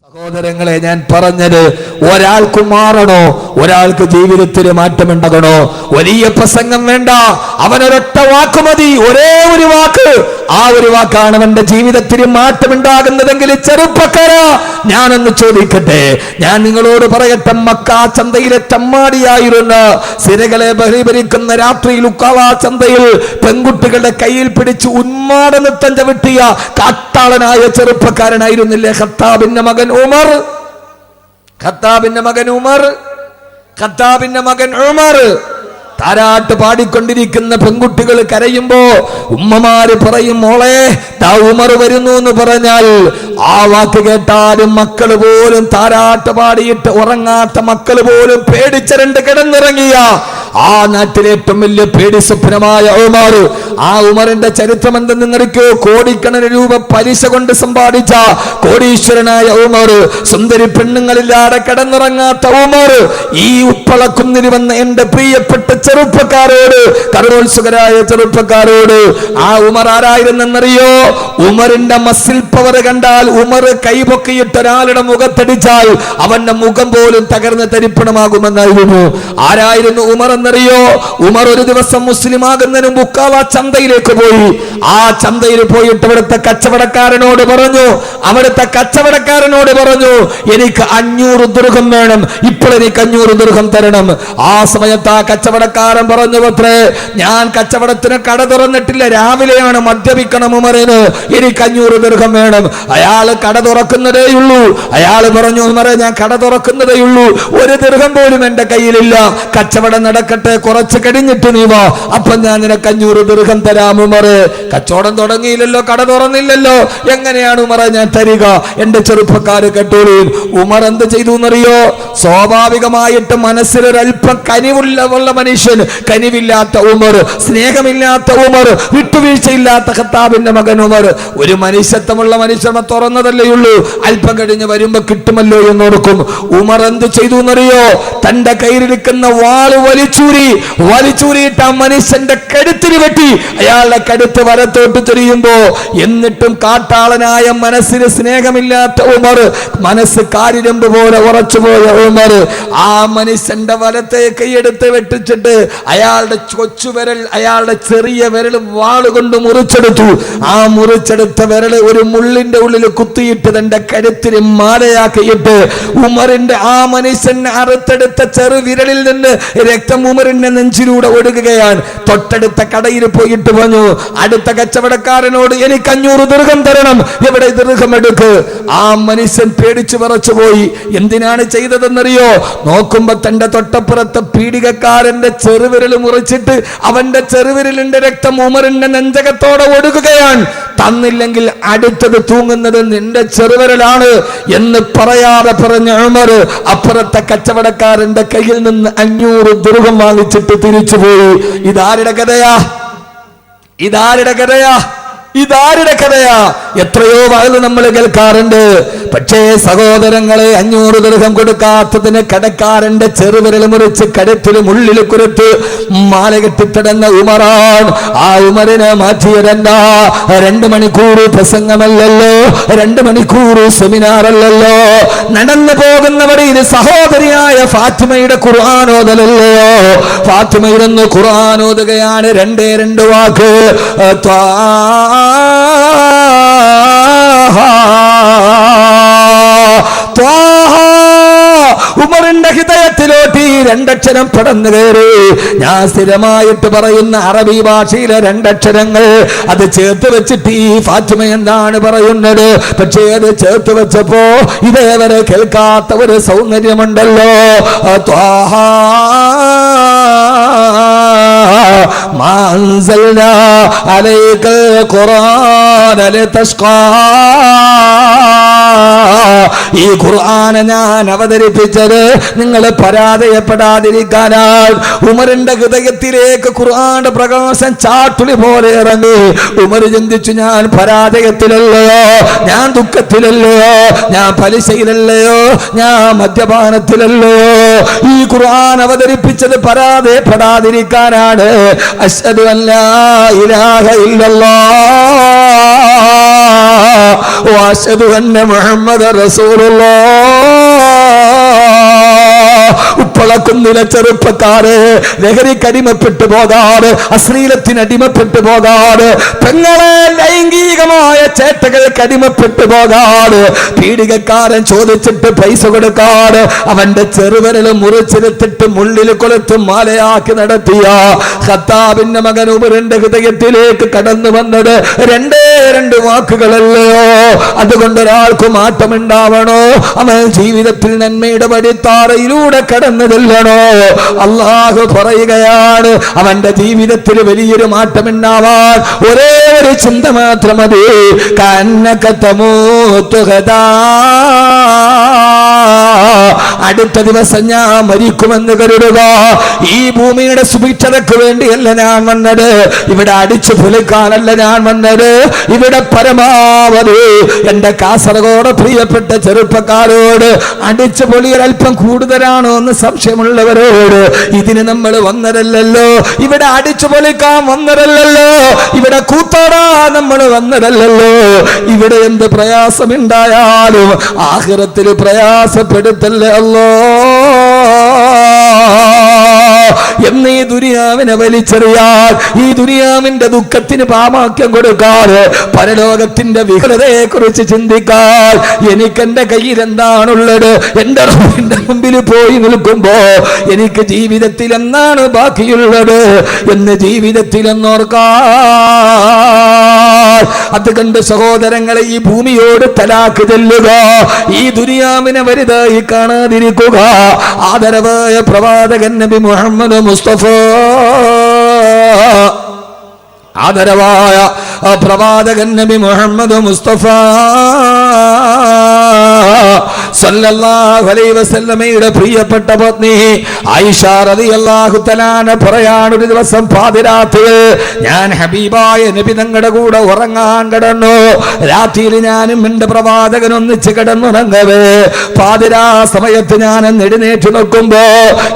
സഹോദരങ്ങളെ, ഞാൻ പറഞ്ഞത് ഒരാൾക്ക് മാറണോ, ഒരാൾക്ക് ജീവിതത്തിൽ മാറ്റമുണ്ടാകണോ? വലിയ പ്രസംഗം വേണ്ട, അവനൊരൊറ്റ വാക്ക് മതി, ഒരേ ഒരു വാക്ക്. ആ ഒരു വാക്കാണ് അവന്റെ ജീവിതത്തിൽ മാറ്റമുണ്ടാകുന്നതെങ്കിൽ ചെറുപ്പക്കാരാ, ഞാനൊന്ന് ചോദിക്കട്ടെ, ഞാൻ നിങ്ങളോട് പറയട്ടെ. മക്കാ ചന്തയിലെ ചമ്മാടിയായിരുന്ന സിരകളെ ബലിഭരിക്കുന്ന രാത്രിയിൽ ഉക്കാള ചന്തയിൽ പെൺകുട്ടികളുടെ കയ്യിൽ പിടിച്ച് ഉന്മാദ നൃത്തം ചവിട്ടിയ കാട്ടാളനായ ചെറുപ്പക്കാരനായിരുന്നില്ലേ ഖത്താബിന്റെ മകൻ ഉമർ? ഖത്താബിന്റെ മകൻ ഉമർ താരാട്ട് പാടിക്കൊണ്ടിരിക്കുന്ന പെൺകുട്ടികൾ കരയുമ്പോ ഉമ്മമാര് പറയും, മോളെ ദാ ഉമർ വരുന്നു എന്ന് പറഞ്ഞാൽ ആ വാക്ക് കേട്ടാലും മക്കള് പോലും, താരാട്ട് പാടിയിട്ട് ഉറങ്ങാത്ത മക്കള് പോലും പേടിച്ചരണ്ട് കിടന്നിറങ്ങിയ ആ നാട്ടിലെ ഏറ്റവും വലിയ പേടി സ്വപ്നമായ ഉമർ. ആ ഉമറിന്റെ ചരിത്രം എന്തെന്നറിക്കോ? കോടിക്കണക്കിന് രൂപ പലിശ കൊണ്ട് സമ്പാദിച്ച കോടീശ്വരനായ ഉമർ, സുന്ദരി പെണ്ണുങ്ങളില്ലാതെ കിടന്നിറങ്ങാത്ത ഉമർ. ഈ ഉപ്പളക്കുന്നിൽ വന്ന എന്റെ പ്രിയപ്പെട്ട ചെറുപ്പക്കാരോട്, കരുണോത്സുകരായ ചെറുപ്പക്കാരോട്, ആ ഉമർ ആരായിരുന്നെന്നറിയോ? ഉമറിന്റെ മസിൽ പവർ കണ്ടാൽ, ഉമർ കൈപൊക്കിയിട്ട് ഒരാളുടെ മുഖത്തടിച്ചാൽ അവന്റെ മുഖം പോലും തകർന്ന് തരിപ്പണമാകുമെന്നായിരുന്നു. ആരായിരുന്നു ഉമർ എന്നറിയോ? ഉമർ ഒരു ദിവസം മുസ്ലിം ആകുന്നതിന് മുക്കാവ ചന്തയിലേക്ക് പോയി. ആ ചന്തയിൽ പോയിട്ട് അവിടുത്തെ കച്ചവടക്കാരനോട് പറഞ്ഞു, എനിക്ക് 500 ദിർഹം വേണം, ഇപ്പോൾ എനിക്ക് 500 ദിർഹം തരണം. ആ സമയത്ത് ആ കച്ചവടക്കാരൻ പറഞ്ഞു, പത്രേ, ഞാൻ കച്ചവടത്തിന് കട തുറന്നിട്ടില്ല, രാവിലെയാണ്, മദ്യപിക്കണം ഉമറിന്, എനിക്ക് 500 ദിർഹം വേണം. അയാൾ കട തുറക്കുന്നതേയുള്ളൂ. അയാൾ പറഞ്ഞു, ഉമറെ, ഞാൻ കട തുറക്കുന്നതേയുള്ളൂ, 1 ദിർഹം പോലും എന്റെ കയ്യിലില്ല, കച്ചവടം നടക്കട്ടെ, കുറച്ച് കഴിഞ്ഞിട്ട് നീ വാ, അപ്പൊ ഞാൻ നിനക്ക് 500 ദിർഹം തരാം. ഉമറ് കച്ചവടം തുടങ്ങിയില്ലല്ലോ, കട തുറന്നില്ലല്ലോ, എങ്ങനെയാണ് ഉമറെ ഞാൻ തരിക? എന്റെ ചെറുപ്പക്കാര് കേട്ടോളൂ, ഉമർ എന്ത് ചെയ്തു എന്നറിയോ? സ്വാഭാവികമായിട്ട് മനസ്സിലൊരൽപ്പം കനിവുള്ള മനുഷ്യൻ, കനിവില്ലാത്ത ഉമർ, സ്നേഹമില്ലാത്ത ഉമർ, വിട്ടുവീഴ്ചയില്ലാത്ത ഖത്താബിന്റെ മകൻ ഉമർ, ഒരു മനുഷ്യത്വമുള്ള മനുഷ്യനെ തുറന്നതല്ലേയുള്ളൂ, അല്പം കഴിഞ്ഞ് വരുമ്പോ കിട്ടുമല്ലോ എന്നോർക്കും. ഉമർ എന്ത് ചെയ്തു എന്നറിയോ? തന്റെ കയ്യിലിരിക്കുന്ന വാള് വലിച്ചൂരിയിട്ട് ആ മനുഷ്യന്റെ കഴുത്തിന് വെട്ടി. അയാളുടെ കഴുത്ത് വലത്തോട്ട് തിരിയുമ്പോ, എന്നിട്ടും കാട്ടാളനായ മനസ്സിന് സ്നേഹമില്ലാത്ത ഉമർ, മനസ്സ് കാരിരമ്പ് പോലെ ഉറച്ചുപോയ ഉമർ, ആ മനുഷ്യന്റെ വലത്തെ കൈയെടുത്ത് വെട്ടിച്ചിട്ട് അയാളുടെ കൊച്ചുവിരൽ, അയാളുടെ ചെറിയ വിരൽ വാളുകൊണ്ട് മുറിച്ചെടുത്തു. ആ മുറിച്ചെടുത്ത വിരല് ഒരു മുള്ളിന്റെ ഉള്ളിൽ കുത്തിയിട്ട് തന്റെ കഴുത്തിന് മാലയാക്കിയിട്ട് ഉമറിന്റെ, ആ മനുഷ്യൻ അറുത്തെടുത്ത ചെറുവിരലിൽ നിന്ന് രക്തം ഉമറിന്റെ നെഞ്ചിലൂടെ ഒഴുകുകയാണ്. തൊട്ടടുത്ത കടയിൽ പോയിട്ട് പറഞ്ഞു, അടുത്ത കച്ചവടക്കാരനോട് എനിക്ക് 500 ദിർഹം തരണം, എവിടെ ദിർഹം എടുക്ക്. ആ മനുഷ്യൻ പേടിച്ചു വിറച്ചു പോയി. എന്തിനാണ് ചെയ്തതെന്നറിയോ? നോക്കുമ്പോ തന്റെ തൊട്ടപ്പുറത്തെ പീഡികക്കാരന്റെ ചെറുവിരൽ മുറിച്ചിട്ട് അവന്റെ ചെറുവിരലിന്റെ രക്തം ഉമറിന്റെ നെഞ്ചകത്തോടെ ഒഴുകുകയാണ്. തന്നില്ലെങ്കിൽ അടുത്തത് തൂങ്ങുന്നത് നിന്റെ ചെറുവിരലാണ് എന്ന് പറയാതെ പറഞ്ഞ ഉമർ അപ്പുറത്തെ കച്ചവടക്കാരന്റെ കയ്യിൽ നിന്ന് 500 ദിർഹം വാങ്ങിച്ചിട്ട് തിരിച്ചുപോയി. ഇതാരുടെ കഥയാ? എത്രയോ വയല് നമ്മൾ കേൾക്കാറുണ്ട്. പക്ഷേ സഹോദരങ്ങളെ, 500 ദിർഹം കൊടുക്കാത്തതിന് കടക്കാരന്റെ ചെറുവിരൽ മുറിച്ച് കഴുത്തിൽ മുള്ളിൽ കുരുത്ത് മാല കെട്ടിത്തടന്ന ഉമറാൻ. ആ ഉമറിനെ മാറ്റിയതല്ല 2 മണിക്കൂർ പ്രസംഗമല്ലല്ലോ, 2 മണിക്കൂർ സെമിനാറല്ലല്ലോ, നടന്നു പോകുന്ന വഴിയിൽ സഹോദരിയായ ഫാത്തിമയുടെ ഖുർആനോദലല്ലയോ. ഫാത്തിമയിരുന്ന് ഖുർആനോദുകയാണ്. 2 വാക്ക്, ഉമറിന്റെ ഹൃദയത്തിലോട്ട് 2 അക്ഷരം പടന്നു കയറി. ഞാൻ സ്ഥിരമായിട്ട് പറയുന്ന അറബി ഭാഷയിലെ 2 അക്ഷരങ്ങൾ, അത് ചേർത്ത് വെച്ചിട്ട് ഈ ഫാത്തിമ എന്താണ് പറയുന്നത്? പക്ഷേ അത് ചേർത്ത് വെച്ചപ്പോ ഇതേവരെ കേൾക്കാത്ത ഒരു സൗന്ദര്യമുണ്ടല്ലോ. ഈ ഖുർആനെ ഞാൻ അവതരിപ്പിച്ചത് നിങ്ങൾ പരാജയപ്പെടാതിരിക്കാനാണ്. ഉമറിന്റെ ഹൃദയത്തിലേക്ക് ഖുർആന്റെ പ്രകാശം ചാട്ടുളി പോലെ ഇറങ്ങി. ഉമർ ചിന്തിച്ചു, ഞാൻ പരാജയത്തിലല്ലയോ, ഞാൻ ദുഃഖത്തിലല്ലയോ, ഞാൻ പലിശയിലല്ലയോ, ഞാൻ മദ്യപാനത്തിലല്ലയോ. ഈ ഖുർആൻ അവതരിപ്പിച്ചത് പരാജയപ്പെടാതിരിക്കാനാണ്. അശ്ഹദു അല്ലാ ഇലാഹ ഇല്ലല്ലാഹ് വഅശ്ഹദു അന്ന മുഹമ്മദ റസൂലുള്ളാഹ്. ഉപ്പളക്കുന്നിലെ ചെറുപ്പക്കാര് ലഹരിക്കടിമപ്പെട്ടു പോകാറ്, അശ്ലീലത്തിന് അടിമപ്പെട്ടു പോകാറ്, പെങ്ങളെ ലൈംഗികമായ ചേട്ടകൾക്ക് അടിമപ്പെട്ടു പോകാറ്, പീഡികക്കാരൻ ചോദിച്ചിട്ട് പൈസ കൊടുക്കാറ്, അവന്റെ ചെറുവിരൽ മുറിച്ചെടുത്തിട്ട് മുള്ളിൽ കൊളുത്തും മാലയാക്കി നടത്തിയ ഖത്താബിന്റെ മകൻ ഉമറിന്റെ ഹൃദയത്തിലേക്ക് കടന്നു വന്നത് രണ്ട് വാക്കുകളല്ലയോ? അതുകൊണ്ട് ഒരാൾക്ക് മാറ്റമുണ്ടാവണോ? അവൻ ജീവിതത്തിൽ നന്മയുടെ വഴിത്താറയിലൂടെ കടന്നതല്ലണോ? അള്ളാഹു പറയുകയാണ്, അവന്റെ ജീവിതത്തിൽ വലിയൊരു മാറ്റമുണ്ടാവാൻ ഒരേ ഒരു ചിന്ത മാത്രം മതി. കന്നക തമൂതു ഗദാ, അടുത്ത ദിവസം ഞാൻ മരിക്കുമെന്ന് കരുതുക. ഈ ഭൂമിയുടെ സുഭിക്ഷതയ്ക്ക് വേണ്ടിയല്ല ഞാൻ വന്നത്, ഇവിടെ അടിച്ചു പൊളിക്കാനല്ല ഞാൻ വന്നത്. ഇവിടെ പരമാവധി എന്റെ കാസർഗോഡ് പ്രിയപ്പെട്ട ചെറുപ്പക്കാരോട്, അടിച്ചു പൊളിയൊരൽപ്പം കൂടുതലാണോ എന്ന് സംശയമുള്ളവരോട്, ഇതിന് നമ്മൾ വന്നതല്ലല്ലോ, ഇവിടെ അടിച്ചു പൊളിക്കാൻ വന്നതല്ലല്ലോ, ഇവിടെ കൂത്താടാൻ നമ്മൾ വന്നതല്ലല്ലോ. ഇവിടെ എന്ത് പ്രയാസമുണ്ടായാലും ആഖിറത്തിൽ പ്രയാസപ്പെടുത്തല്ലേ അല്ലോ എന്നീ ദുനിയാവിനെ വലിച്ചെറിയാൻ, ഈ ദുനിയാവിന്റെ ദുഃഖത്തിന് പാമാക്യം കൊടുക്കാൻ, പരലോകത്തിന്റെ വിഹ്വലതയെ കുറിച്ച് ചിന്തിക്കാൻ, എനിക്കെന്റെ കയ്യിൽ എന്താണുള്ളത്, എന്റെ റബ്ബിന്റെ മുമ്പിൽ പോയി നിൽക്കുമ്പോ എനിക്ക് ജീവിതത്തിൽ എന്താണ് ബാക്കിയുള്ളത് എന്ന് ജീവിതത്തിൽ എന്നോർക്കാൻ. അതുകൊണ്ട് സഹോദരങ്ങളെ, ഈ ഭൂമിയോട് തലാക്ക് ചെല്ലുക, ഈ ദുനിയാവിനെ വലുതായി കാണാതിരിക്കുക. ആദരവായ പ്രവാചകൻ നബി മുഹമ്മദ് മുസ്തഫ, ആദരവായ പ്രവാചകൻ നബി മുഹമ്മദ് മുസ്തഫ സല്ലല്ലാഹു അലൈഹി വസല്ലമയുടെ പ്രിയപ്പെട്ട പത്നി ആയിഷ റളിയല്ലാഹു തആല പറയാണ്, ഒരു ദിവസം പാതിരാത്രിയിൽ ഞാൻ ഹബീബായ നബി തങ്ങളുടെ കൂടെ ഉറങ്ങാൻ കിടന്നു. രാത്രിയിൽ ഞാനും എന്റെ പ്രവാചകൻ ഒന്നിച്ച് കിടന്നുറങ്ങവേ പാതിരാ സമയത്ത് ഞാൻ എഴുന്നേറ്റ് നോക്കുമ്പോ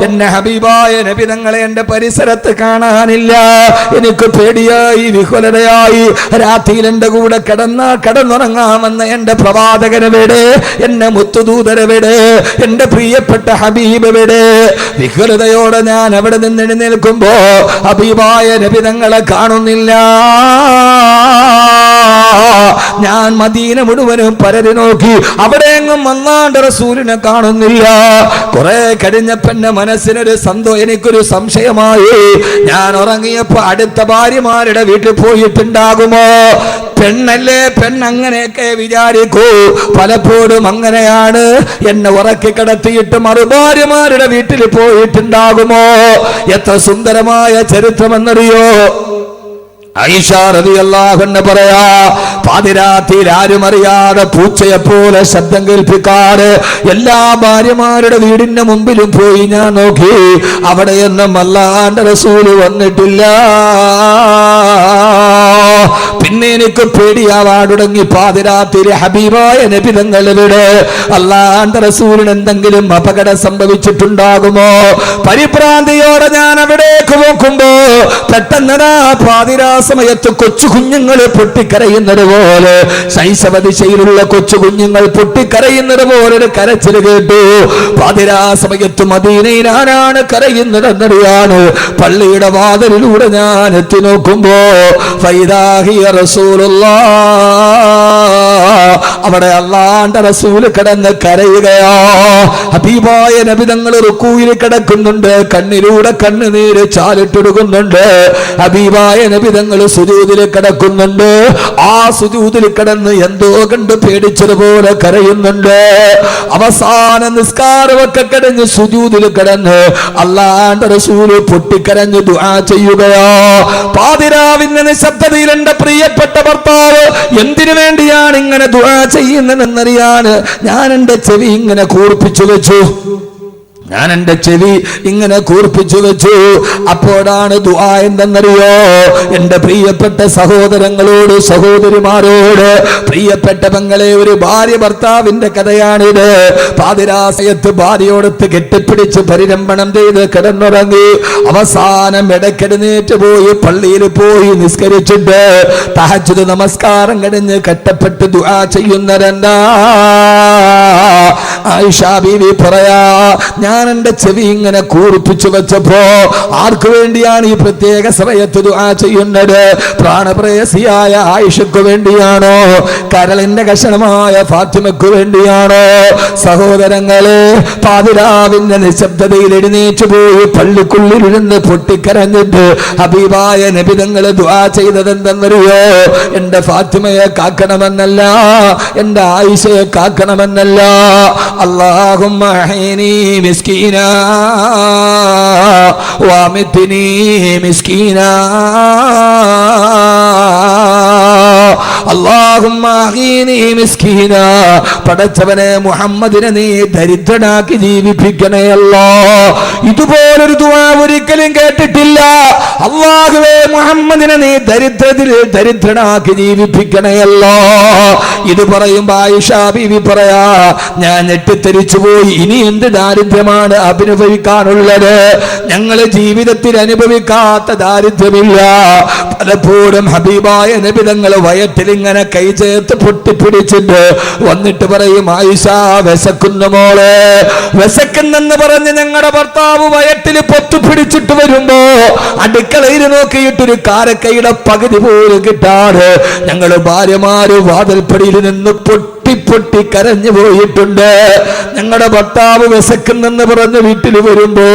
എന്നെ ഹബീബായ നബി തങ്ങളെ എന്റെ പരിസരത്ത് കാണാനില്ല. എനിക്ക് പേടിയായി, വിഹ്വലതയായി. രാത്രിയിൽ എന്റെ കൂടെ കിടന്നുറങ്ങാമെന്ന എന്റെ പ്രവാചകനെവിടെ, എന്നെ മുത്തുദൂതരെവിടെ, എന്റെ പ്രിയപ്പെട്ട ഹബീബെവിടെ? വിഹ്വലതയോടെ ഞാൻ അവിടെ നിന്ന് എഴുന്നേൽക്കുമ്പോ ഹബീബായ നബി തങ്ങളെ കാണുന്നില്ല. ഞാൻ മദീന മുഴുവനും പരതി നോക്കി, അവിടെയെങ്ങും അല്ലാഹുവിന്റെ റസൂലിനെ കാണുന്നില്ല. കുറെ കഴിഞ്ഞപ്പോ എന്റെ മനസ്സിനൊരു എനിക്കൊരു സംശയമായി. ഞാൻ ഉറങ്ങിയപ്പോ അടുത്ത ഭാര്യമാരുടെ വീട്ടിൽ പോയിട്ടുണ്ടാകുമോ? പെണ്ണല്ലേ, പെണ്ണങ്ങനെയൊക്കെ വിചാരിക്കൂ. പലപ്പോഴും അങ്ങനെയാണ്. എന്നെ ഉറക്കി കിടത്തിയിട്ട് മറുഭാര്യമാരുടെ വീട്ടിൽ പോയിട്ടുണ്ടാകുമോ? എത്ര സുന്ദരമായ ചരിത്രമെന്നറിയോ? ആയിഷ റളിയല്ലാഹു അൻഹ പറയാ, പാതിരാത്രിയിൽ ആരും അറിയാതെ പൂച്ചയെപ്പോലെ ശബ്ദം കേൾപ്പിക്കാറ് എല്ലാ ഭാര്യമാരുടെ വീടിന്റെ മുമ്പിലും പോയി ഞാൻ നോക്കി. അവിടെയൊന്നും അല്ലാഹുവിന്റെ റസൂല് വന്നിട്ടില്ല. പിന്നെ എനിക്ക് പേടിയാവാൻ തുടങ്ങി. പാതിരാത്രിയിൽ ഹബീബായ നബി തങ്ങളുടെ അല്ലാഹുവിന്റെ റസൂലിന് എന്തെങ്കിലും അപകടം സംഭവിച്ചിട്ടുണ്ടാകുമോ? പരിഭ്രാന്തിയോടെ ഞാൻ അവിടേക്ക് നോക്കുമ്പോ പെട്ടെന്ന് പാതിരാ സമയത്ത് കൊച്ചു കുഞ്ഞുങ്ങൾ പൊട്ടിക്കരയുന്നത് പോലെ, ശൈശവദിശയിലുള്ള കൊച്ചു കുഞ്ഞുങ്ങൾ പൊട്ടിക്കരയുന്നത് പോലെ ഒരു കരച്ചിൽ കേട്ടു. പാതിരാ സമയത്ത് മദീനയിൽ ആരാണ് കരയുന്നതെന്നറിയാണ്. പള്ളിയുടെ വാതിലിലൂടെ ഞാൻ എത്തി നോക്കുമ്പോ ഫൈദാഹിയ റസൂലുള്ളാഹ്, അവിടെ അല്ലാഹുവിന്റെ റസൂൽ കിടന്ന് കരയുകയാ. ഹബീബായ നബി തങ്ങൾ റുക്കൂയിൽ കിടക്കുന്നുണ്ട്, കണ്ണിലൂടെ കണ്ണുനീര് ചാലിട്ടൊടുക്കുന്നുണ്ട്. ഹബീബായ നബി തങ്ങൾ സുജൂദിൽ കിടക്കുന്നുണ്ട്. ആ സുജൂദിൽ കിടന്ന് എന്തോ കണ്ട് പേടിച്ചതുപോലെ കരയുന്നുണ്ട്. അവസാന നിസ്കാരമൊക്കെ കഴിഞ്ഞ് സുജൂദിൽ കിടന്ന് അല്ലാഹുവിന്റെ റസൂൽ പൊട്ടിക്കരഞ്ഞ് ദുആ ചെയ്യുകയാ. പാതിരാവിന്റെ നിശബ്ദതയിൽ എന്റെ പ്രിയപ്പെട്ട ഭർത്താവ് എന്തിനു വേണ്ടിയാണ് ഇങ്ങനെ ദുആ ചെയ്യുന്നതെന്നറിയാൻ ഞാൻ എന്റെ ചെവി ഇങ്ങനെ കൂർപ്പിച്ചു വെച്ചു. ഞാൻ എന്റെ ചെവി ഇങ്ങനെ കൂർപ്പിച്ചു വെച്ചു. അപ്പോഴാണ് ദുആ എന്തെന്നറിയോ? എന്റെ പ്രിയപ്പെട്ട സഹോദരങ്ങളോട്, സഹോദരിമാരോട്, പ്രിയപ്പെട്ട പെങ്ങളെ, ഒരു ഭാര്യ ഭർത്താവിന്റെ കഥയാണിത്. പാതിരാസയത്ത് ഭാര്യയോടൊത്ത് കെട്ടിപ്പിടിച്ച് പരിരംഭണം ചെയ്ത് കിടന്നുറങ്ങി. അവസാനം ഇടയ്ക്കെഴുന്നേറ്റ് പോയി പള്ളിയിൽ പോയി നിസ്കരിച്ചിട്ട് തഹജ്ജുദ് നമസ്കാരം കഴിഞ്ഞ് കെട്ടപ്പെട്ട് ദുആ ചെയ്യുന്നവരെന്താ? ആയിഷ ബീവി പറയാ, ഞാൻ എന്റെ ചെവി ഇങ്ങനെ കൂർപ്പിച്ചു വെച്ചപ്പോ ആർക്കു വേണ്ടിയാണ് ഈ പ്രത്യേക സമയത്ത് ദുആ ചെയ്യുന്നത്? പ്രാണപ്രേയസിയായ ആയിഷയ്ക്ക് വേണ്ടിയാണോ? കരളിന്റെ കഷണമായ ഫാത്തിമയ്ക്ക് വേണ്ടിയാണോ? സഹോദരങ്ങളെ, പാതിരാവിന്റെ നിശബ്ദതയിൽ എഴുന്നേറ്റ് പോയി പള്ളിക്കുള്ളിലിരുന്ന് പൊട്ടിക്കരഞ്ഞിട്ട് ഹബീബായ നബി തങ്ങൾ ദുആ ചെയ്തതെന്തെന്നറിയോ? എന്റെ ഫാത്തിമയെ കാക്കണമെന്നല്ല, എന്റെ ആയിഷയെ കാക്കണമെന്നല്ല. അല്ലാഹുമ്മ അഹീനി മിസ്കീനാ വഅമിത്നി മിസ്കീനാ, അല്ലാഹുമ്മ അഹീനി മിസ്കീനാ. പടച്ചവനെ, മുഹമ്മദിനെ നീ ദരിദ്രനാക്കി ജീവിപ്പിക്കണേ അല്ലാ. ഇതുപോലൊരു ദുആ ഒരിക്കലും കേട്ടിട്ടില്ല. അല്ലാഹുവേ, മുഹമ്മദിനെ നീ ദരിദ്രനാക്കി ജീവിപ്പിക്കണേ അല്ലാ. ഇത് പറയുമ്പോ ആയിഷ ബീവി പറയാ, ഞാൻ ഞെട്ടിത്തെരിച്ചു പോയി. ഇനി എന്ത് ദാരിദ്ര്യമാണ് അനുഭവിക്കാനുള്ളത്? ഞങ്ങള് ജീവിതത്തിൽ അനുഭവിക്കാത്ത ദാരിദ്ര്യമില്ല. പലപ്പോഴും ഹബീബായ നബി തങ്ങൾ വയറ്റിൽ ഇങ്ങനെ കൈ ചേർത്ത് പൊട്ടിപ്പിടിച്ചിട്ട് വന്നിട്ട് പറയും, ആയിഷ വിശക്കുന്നു മോളെ, വിശക്കുന്നെന്ന് പറഞ്ഞ് ഞങ്ങളുടെ ഭർത്താവ് വയറ്റിൽ പൊത്തുപിടിച്ചിട്ട് വരുമ്പോ അടുക്കളയിൽ നോക്കിയിട്ടൊരു കാരക്കയുടെ പകുതി പോലും കിട്ടാറ് ഞങ്ങള് ഭാര്യമാര് വാതിൽപ്പടിയിൽ നിന്ന് പൊട്ടി കരഞ്ഞു പോയിട്ടുണ്ട്. ഞങ്ങളുടെ ഭർത്താവ് വിശക്കുന്നെന്ന് പറഞ്ഞ് വീട്ടിൽ വരുമ്പോ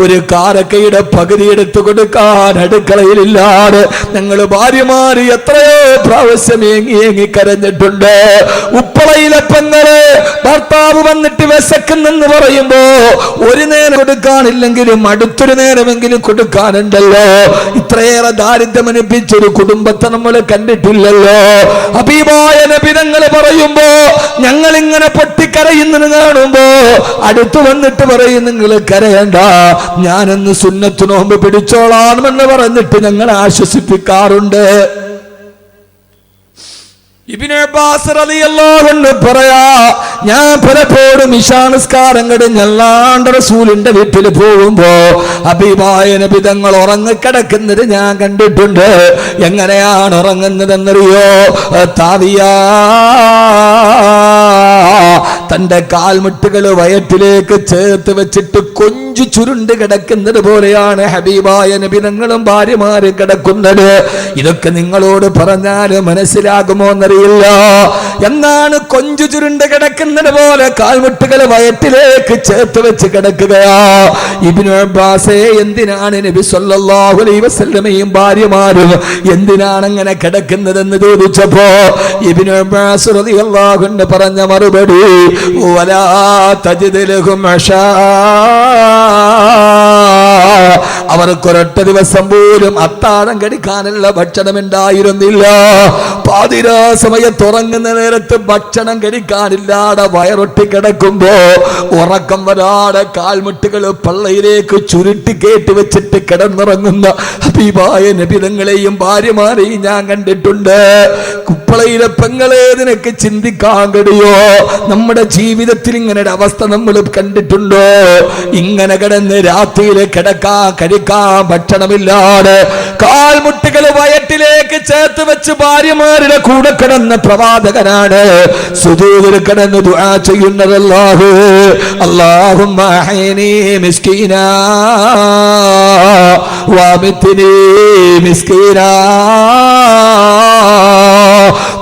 ഒരു കാരക്കയുടെ പകുതി എടുത്തു കൊടുക്കാൻ അടുക്കളയിലില്ലാതെ ഞങ്ങള് ഭാര്യമാര് എത്രയോ പ്രാവശ്യം ഏങ്ങി കരഞ്ഞിട്ടുണ്ട്. ഉപ്പളയിലെ പെങ്ങള് ഭർത്താവ് വന്നിട്ട് വിശക്കുന്നെന്ന് പറയുമ്പോ ഒരു നേരം കൊടുക്കാനില്ലെങ്കിലും അടുത്തൊരു നേരമെങ്കിലും കൊടുക്കാനുണ്ടല്ലോ. ഇത്രയേറെ ദാരിദ്ര്യം അനുഭവിച്ചൊരു കുടുംബത്തെ നമ്മൾ കണ്ടിട്ടില്ലല്ലോ. ഹബീബായ നബി തങ്ങൾ പറയുമ്പോ ഞങ്ങൾ ഇങ്ങനെ പൊട്ടിക്കരയുന്നത് കാണുമ്പോ അടുത്തു വന്നിട്ട് പറയും, നിങ്ങൾ കരയണ്ട, ഞാനൊന്ന് സുന്നത്ത് നോമ്പ് പിടിച്ചോളാമെന്ന് പറഞ്ഞിട്ട് ഞങ്ങൾ ആശ്വസിപ്പിക്കാറുണ്ട്. ഇബ്നു അബ്ബാസ് റളിയല്ലാഹു അൻഹു പറയാ, ഞാൻ പലപ്പോഴും ഇശാ നിസ്കാരം കഴിഞ്ഞ് അല്ലാഹുവിന്റെ റസൂലിന്റെ വീട്ടിൽ പോകുമ്പോ ഹബീബായ നബി തങ്ങൾ ഉറങ്ങിക്കിടക്കുന്നത് ഞാൻ കണ്ടിട്ടുണ്ട്. എങ്ങനെയാണ് ഉറങ്ങുന്നതെന്നറിയോ? താവിയാ, തന്റെ കാൽമുട്ടുകൾ വയറ്റിലേക്ക് ചേർത്ത് വെച്ചിട്ട് കൊഞ്ചു ചുരുണ്ട് കിടക്കുന്നത് പോലെയാണ് ഹബീബായ നബി തങ്ങളും ഭാര്യമാരും കിടക്കുന്നത്. ഇതൊക്കെ നിങ്ങളോട് പറഞ്ഞാൽ മനസ്സിലാകുമോ എന്നറിയില്ല. എന്നാണ് കൊഞ്ചു ചുരുണ്ട് കിടക്കുന്നത് പോലെ കാൽമുട്ടുകൾ വയറ്റിലേക്ക് ചേർത്ത് വെച്ച് കിടക്കുകയാ. ഇബ്നു അബ്ബാസേ, എന്തിനാണ് നബി സല്ലല്ലാഹു അലൈഹി വസല്ലമയും ഭാര്യമാരും എന്തിനാണ് അങ്ങനെ കിടക്കുന്നതെന്ന് ചോദിച്ചപ്പോ ഇബ്നു അബ്ബാസ് റളിയല്ലാഹു അൻഹു പറഞ്ഞ മറുപടി, വലാ തജിദ് ലഹും അശാ, അവർക്കൊരൊറ്റ ദിവസം പോലും അത്താഴം കഴിക്കാനുള്ള ഭക്ഷണം ഉണ്ടായിരുന്നില്ല. പാതിരാ സമയത്ത് ഉറങ്ങുന്ന നേരത്ത് ഭക്ഷണം കഴിക്കാനില്ലാതെ വയറൊട്ടി കിടക്കുമ്പോ ഉറക്കം വരാതെ കാൽമുട്ടുകൾ പള്ളയിലേക്ക് ചുരുട്ടി കേട്ടി വെച്ചിട്ട് കിടന്നുറങ്ങുന്ന ഹബീബായ നബി തങ്ങളെയും ഭാര്യമാരെയും ഞാൻ കണ്ടിട്ടുണ്ട്. കുപ്പളയിലെ പെങ്ങളെ, നിനക്ക് ചിന്തിക്കാൻ കഴിയോ? നമ്മുടെ ജീവിതത്തിൽ ഇങ്ങനെ ഒരു അവസ്ഥ നമ്മൾ കണ്ടിട്ടുണ്ടോ? ഇങ്ങനെ കിടന്ന് രാത്രിയിൽ കഴിക്കാൻ ഭക്ഷണമില്ലാതെ കാൽമുട്ടുകൾ വയറ്റിലേക്ക് ചേർത്ത് വെച്ച് ഭാര്യമാരുടെ കൂടെ കിടന്ന പ്രവാചകനാണ് സുജൂദിൽ കിടന്ന് ദുആ ചെയ്യുന്നത്. അല്ലാഹുമ്മ അഹീനി മിസ്കീനാ വഅമിത്നി മിസ്കീനാ.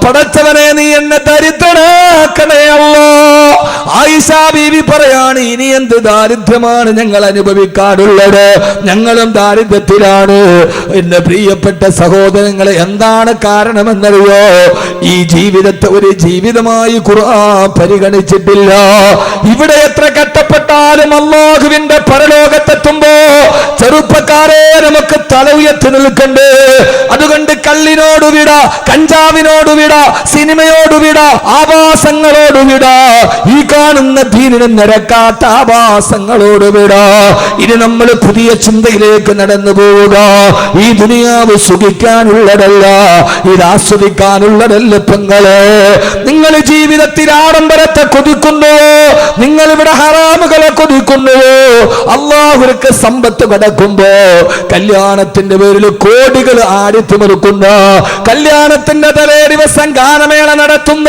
പടച്ചവനെ, നീ എന്നെ ദരിദ്രനാക്കണേ അല്ലാ. ആയിഷ ബീവി പറയാണ്, ഇനി എന്ത് ദാരിദ്ര്യമാണ് ഞങ്ങൾ അനുഭവിക്കാറുള്ളത്? ഞങ്ങളും ദാരിദ്ര്യത്തിലാണ്. എന്റെ പ്രിയപ്പെട്ട സഹോദരങ്ങളെ, എന്താണ് കാരണമെന്നറിയോ? ഈ ജീവിതത്തെ ഒരു ജീവിതമായി ഖുർആൻ പരിഗണിച്ചിട്ടില്ല. ഇവിടെ എത്ര കഷ്ടപ്പെട്ടാലും അല്ലാഹുവിന്റെ പരലോകത്തെത്തുമ്പോ ചെറുപ്പക്കാരെ നമുക്ക് തല ഉയർത്തി നിൽക്കണ്ടേ. അതുകൊണ്ട് കള്ളിനോട് വിട, കഞ്ചാവ് ദുനിയാവിനോട് വിട, സിനിമയോട് വിട, ആഭാസങ്ങളോട് വിട, ഈ കാണുന്ന ദീനിന് നിരക്കാത്ത ആഭാസങ്ങളോട് വിട. ഇനി നമ്മൾ പുതിയ ചിന്തയിലേക്ക് നടന്നു പോവുക. ഈ ദുനിയാവ് സുഖിക്കാനുള്ളതല്ല, ഇത് ആസ്വദിക്കാനുള്ളതല്ല. പെങ്ങളെ, നിങ്ങൾ ജീവിതത്തിൽ ആഡംബരത്തെ കൊതിക്കുന്നുവോ? നിങ്ങൾ ഇവിടെ ഹറാമുകളെ കൊതിക്കുന്നുവോ? അള്ളാഹുവിற்கு സമ്പത്ത് കിടക്കുമ്പോ കല്യാണത്തിന്റെ പേരിൽ കോടികൾ ആടിത്തിമിറുക്കുന്ന, കല്യാണത്തിന്റെ തലേ ദിവസം ഗാനമേള നടത്തുന്ന,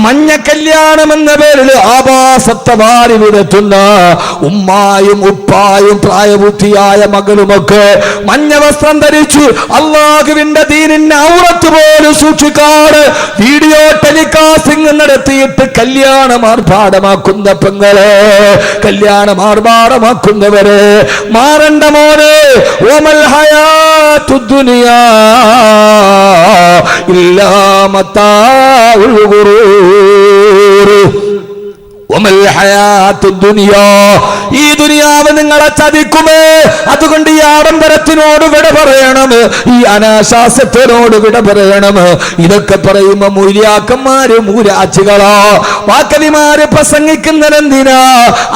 മഞ്ഞ കല്യാണം എന്ന പേരിൽ ആഭാസത്തെ വാരി വിടത്തുന്ന ഉമ്മായും ഉപ്പായും പ്രായബുദ്ധിയായ മകളുമൊക്കെ മഞ്ഞ വസ്ത്രം ധരിച്ചു അള്ളാഹുവിന്റെ ദീനിന്റെ ഔറത്ത് പോലും സൂക്ഷിക്കാറ് വീഡിയോ ടെലികാസ്റ്റിംഗ് നടത്തിയിട്ട് കല്യാണം ആർഭാടമാക്കുന്ന പെങ്ങളെ, കല്യാണം ആർഭാടമാക്കുന്നവരെ മാറണ്ട മോനെ. ഓമൽ ഹയാത്തു ദുനിയാ ഇല്ലാ മതാഉൽ ഗുറൂർ. ഈ ദുനിയാവ് നിങ്ങളെ ചതിക്കുമേ. അതുകൊണ്ട് ഈ ആഡംബരത്തിനോട് വിട പറയണം, ഈ അനാശാസ്യത്തിനോട് വിട പറയണം. ഇതൊക്കെ പറയുമ്പോ മൂല്യാക്കന്മാര് മൂരാച്ചികളാ, വാക്കവിമാര് പ്രസംഗിക്കുന്നതെന്തിനാ?